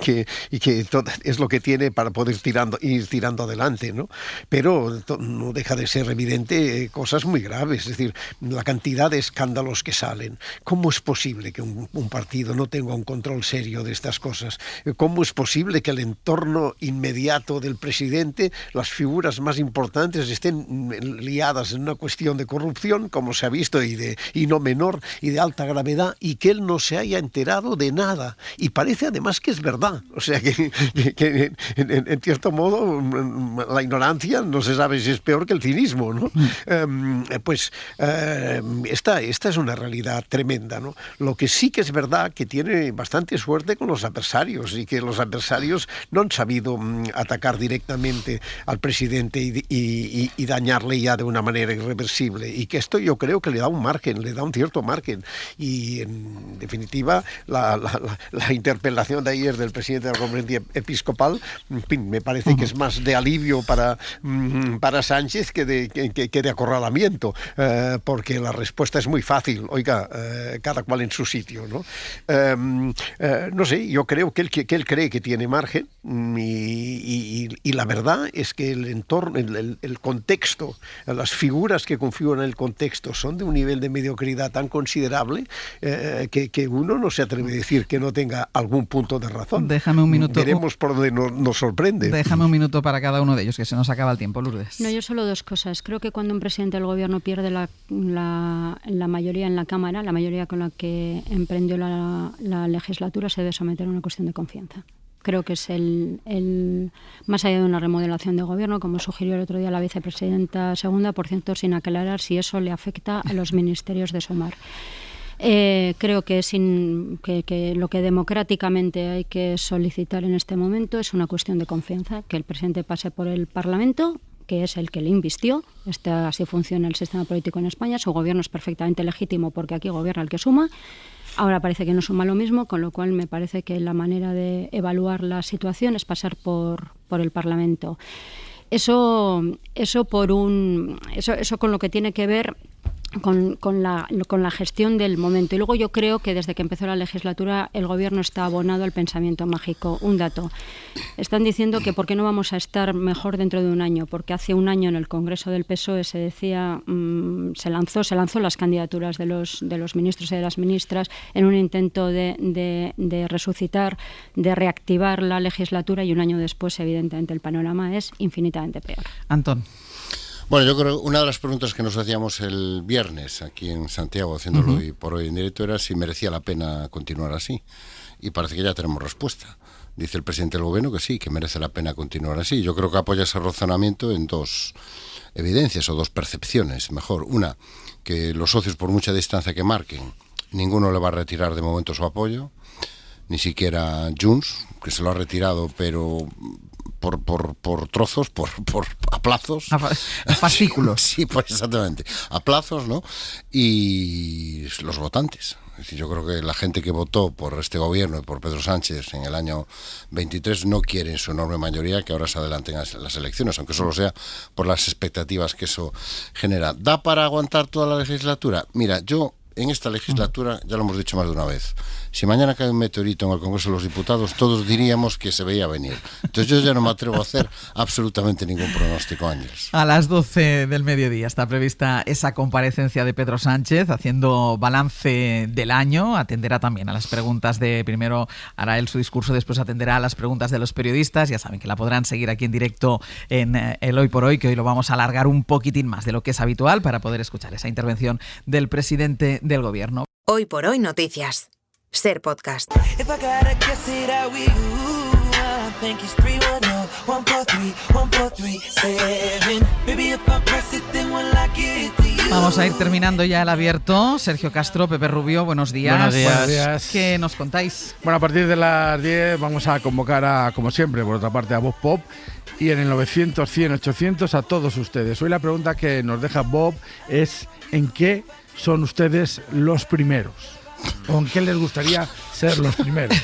que todo es lo que tiene para poder ir tirando adelante, ¿no? Pero no deja de ser evidente cosas muy graves, es decir, la cantidad de escándalos que salen. ¿Cómo es posible que un partido no tenga un control serio de estas cosas? ¿Cómo es posible que el entorno inmediato del presidente, las figuras más importantes, estén liadas en una cuestión de corrupción, como se ha visto, y no menor, y de alta gravedad, y que él no se haya enterado de nada? Y parece además que es verdad. O sea que en cierto modo la ignorancia no se sabe si es peor que el cinismo, ¿no? esta es una realidad tremenda, ¿no? Lo que sí que es verdad que tiene bastante suerte con los adversarios, y que los adversarios no han sabido atacar directamente al presidente y dañarle ya de una manera irreversible, y que esto yo creo que le da un cierto margen, y en definitiva la interpelación de ayer del presidente de la Conferencia Episcopal, en fin, me parece que es más de alivio para Sánchez que de acorralamiento, porque la respuesta es muy fácil, oiga, cada cual en su sitio, ¿no? No sé, yo creo que él cree que tiene margen, y la verdad es que el entorno, el contexto, las figuras que configuran el contexto son de un nivel de mediocridad tan considerable que uno no se atreve a decir que no tenga algún punto de razón. Déjame un minuto. Veremos por dónde nos sorprende. Déjame un minuto para cada uno de ellos, que se nos acaba el tiempo, Lourdes. No, yo solo dos cosas. Creo que cuando un presidente del gobierno pierde la mayoría en la Cámara, la mayoría con la que emprendió la legislatura, se debe someter a una cuestión de confianza. Creo que es más allá de una remodelación de gobierno, como sugirió el otro día la vicepresidenta segunda, por cierto, sin aclarar si eso le afecta a los ministerios de Sumar. Creo que lo que democráticamente hay que solicitar en este momento es una cuestión de confianza, que el presidente pase por el Parlamento, que es el que le invistió. Así funciona el sistema político en España. Su gobierno es perfectamente legítimo porque aquí gobierna el que suma. Ahora parece que no suma lo mismo, con lo cual me parece que la manera de evaluar la situación es pasar por el Parlamento. Eso con lo que tiene que ver con la gestión del momento. Y luego yo creo que desde que empezó la legislatura el gobierno está abonado al pensamiento mágico. Un dato. Están diciendo que por qué no vamos a estar mejor dentro de un año, porque hace un año en el Congreso del PSOE se decía, se lanzó las candidaturas de los ministros y de las ministras en un intento de resucitar, de reactivar la legislatura, y un año después evidentemente el panorama es infinitamente peor. Antón. Bueno, yo creo que una de las preguntas que nos hacíamos el viernes aquí en Santiago, haciéndolo hoy por hoy en directo, era si merecía la pena continuar así. Y parece que ya tenemos respuesta. Dice el presidente del gobierno que sí, que merece la pena continuar así. Yo creo que apoya ese razonamiento en dos evidencias o dos percepciones. Mejor, una, que los socios, por mucha distancia que marquen, ninguno le va a retirar de momento su apoyo, ni siquiera Junts, que se lo ha retirado, pero por trozos, a plazos. A fascículos. Sí, pues exactamente. A plazos, ¿no? Y los votantes. Es decir, yo creo que la gente que votó por este gobierno y por Pedro Sánchez en el año 23 no quiere en su enorme mayoría que ahora se adelanten las elecciones, aunque solo sea por las expectativas que eso genera. ¿Da para aguantar toda la legislatura? Mira, yo en esta legislatura, ya lo hemos dicho más de una vez, si mañana cae un meteorito en el Congreso de los Diputados, todos diríamos que se veía venir. Entonces yo ya no me atrevo a hacer absolutamente ningún pronóstico, Ángeles. A las 12 del mediodía está prevista esa comparecencia de Pedro Sánchez, haciendo balance del año. Atenderá también a las preguntas primero hará él su discurso, después atenderá a las preguntas de los periodistas. Ya saben que la podrán seguir aquí en directo en el Hoy por Hoy, que hoy lo vamos a alargar un poquitín más de lo que es habitual para poder escuchar esa intervención del presidente del gobierno. Hoy por Hoy Noticias. Ser Podcast. Vamos a ir terminando ya el abierto. Sergio Castro, Pepe Rubio, buenos días. Buenos días. ¿Qué nos contáis? Bueno, a partir de las 10 vamos a convocar como siempre, por otra parte, a Bob Pop. Y en el 900, 100, 800 a todos ustedes. Hoy la pregunta que nos deja Bob es: ¿en qué son ustedes los primeros? ¿Con qué les gustaría ser los primeros?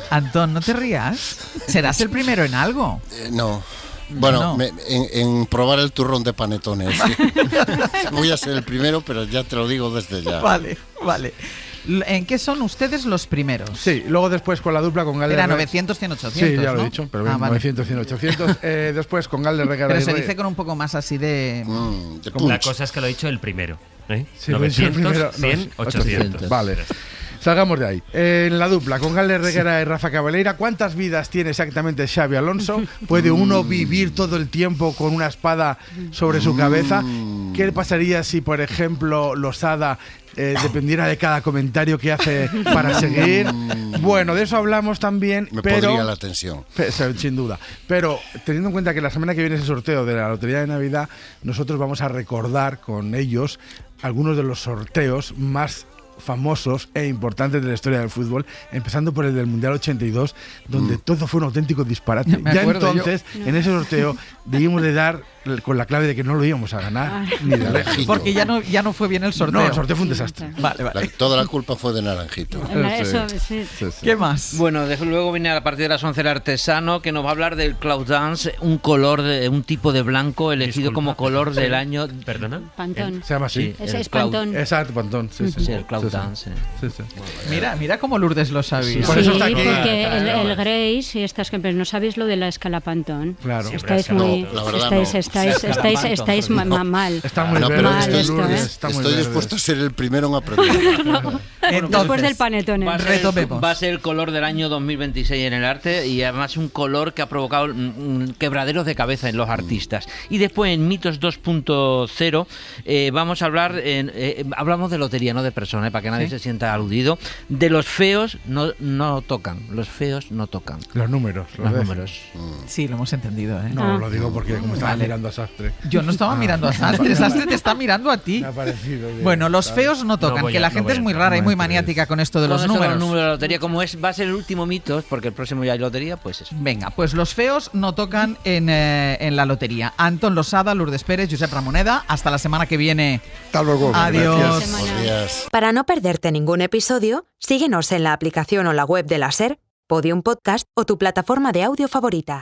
Antón, no te rías. ¿Serás el primero en algo? No. Bueno, no. En probar el turrón de panetones. Voy a ser el primero, pero ya te lo digo desde ya. Vale. ¿En qué son ustedes los primeros? Sí, luego después con la dupla con Galder. Era 900, 100, 800. Sí, ya lo ¿no? he dicho, pero bien, vale. 900, 100, 800. Después con Galder Reguera. Pero se dice con un poco más así de la cosa es que lo he dicho el primero. Sí, 900, primero, 100, 800. Vale. Salgamos de ahí. En la dupla, con Galder Reguera y Rafa Cabeleira, ¿cuántas vidas tiene exactamente Xabi Alonso? ¿Puede uno vivir todo el tiempo con una espada sobre su cabeza? ¿Qué pasaría si, por ejemplo, Losada dependiera de cada comentario que hace para seguir. Bueno, de eso hablamos también, Me pero podría la tensión. Sin duda. Pero teniendo en cuenta que la semana que viene es el sorteo de la Lotería de Navidad, nosotros vamos a recordar con ellos algunos de los sorteos más famosos e importantes de la historia del fútbol, empezando por el del Mundial 82, donde todo fue un auténtico disparate. Ya entonces, en ese sorteo, debimos de dar con la clave de que no lo íbamos a ganar ni de lejos. Porque ya no fue bien el sorteo. No, el sorteo fue un desastre. Vale. Toda la culpa fue de Naranjito. Sí. ¿Qué más? Bueno, luego viene a partir de las 11 el artesano, que nos va a hablar del Cloud Dance, un tipo de blanco elegido como color del año. ¿Perdona? Pantón. Se llama así. Es Pantón. Exacto, Pantón. Sí, el Cloud Dance. Mira cómo Lourdes lo sabía. Por eso está aquí. Porque el Grace y estas que no sabéis lo de la escala Pantón. Claro. Estáis muy... Estáis mal. Está muy pero mal estoy, esto, estoy dispuesto a ser el primero en aprender. Después del panetone. Va a ser el color del año 2026 en el arte, y además un color que ha provocado quebraderos de cabeza en los artistas. Y después en Mitos 2.0 vamos a hablar, hablamos de lotería, no de personas, para que nadie se sienta aludido. De los feos no tocan, los feos no tocan. Los números. Sí, lo hemos entendido. No, lo digo porque como estaba mirando a Sastre. Yo no estaba mirando a Sastre, Sastre te está mirando a ti. Me ha parecido bien. Bueno, los feos no tocan, que la gente es muy rara y muy maniática con esto de los números. Los números de la lotería, como va a ser el último Mitos, porque el próximo ya hay lotería, pues eso. Venga, pues los feos no tocan en la lotería. Antón Losada, Lourdes Pérez, Josep Ramoneda. Hasta la semana que viene. Hasta luego. Adiós. Gracias. Para no perderte ningún episodio, síguenos en la aplicación o la web de la SER, Podium Podcast o tu plataforma de audio favorita.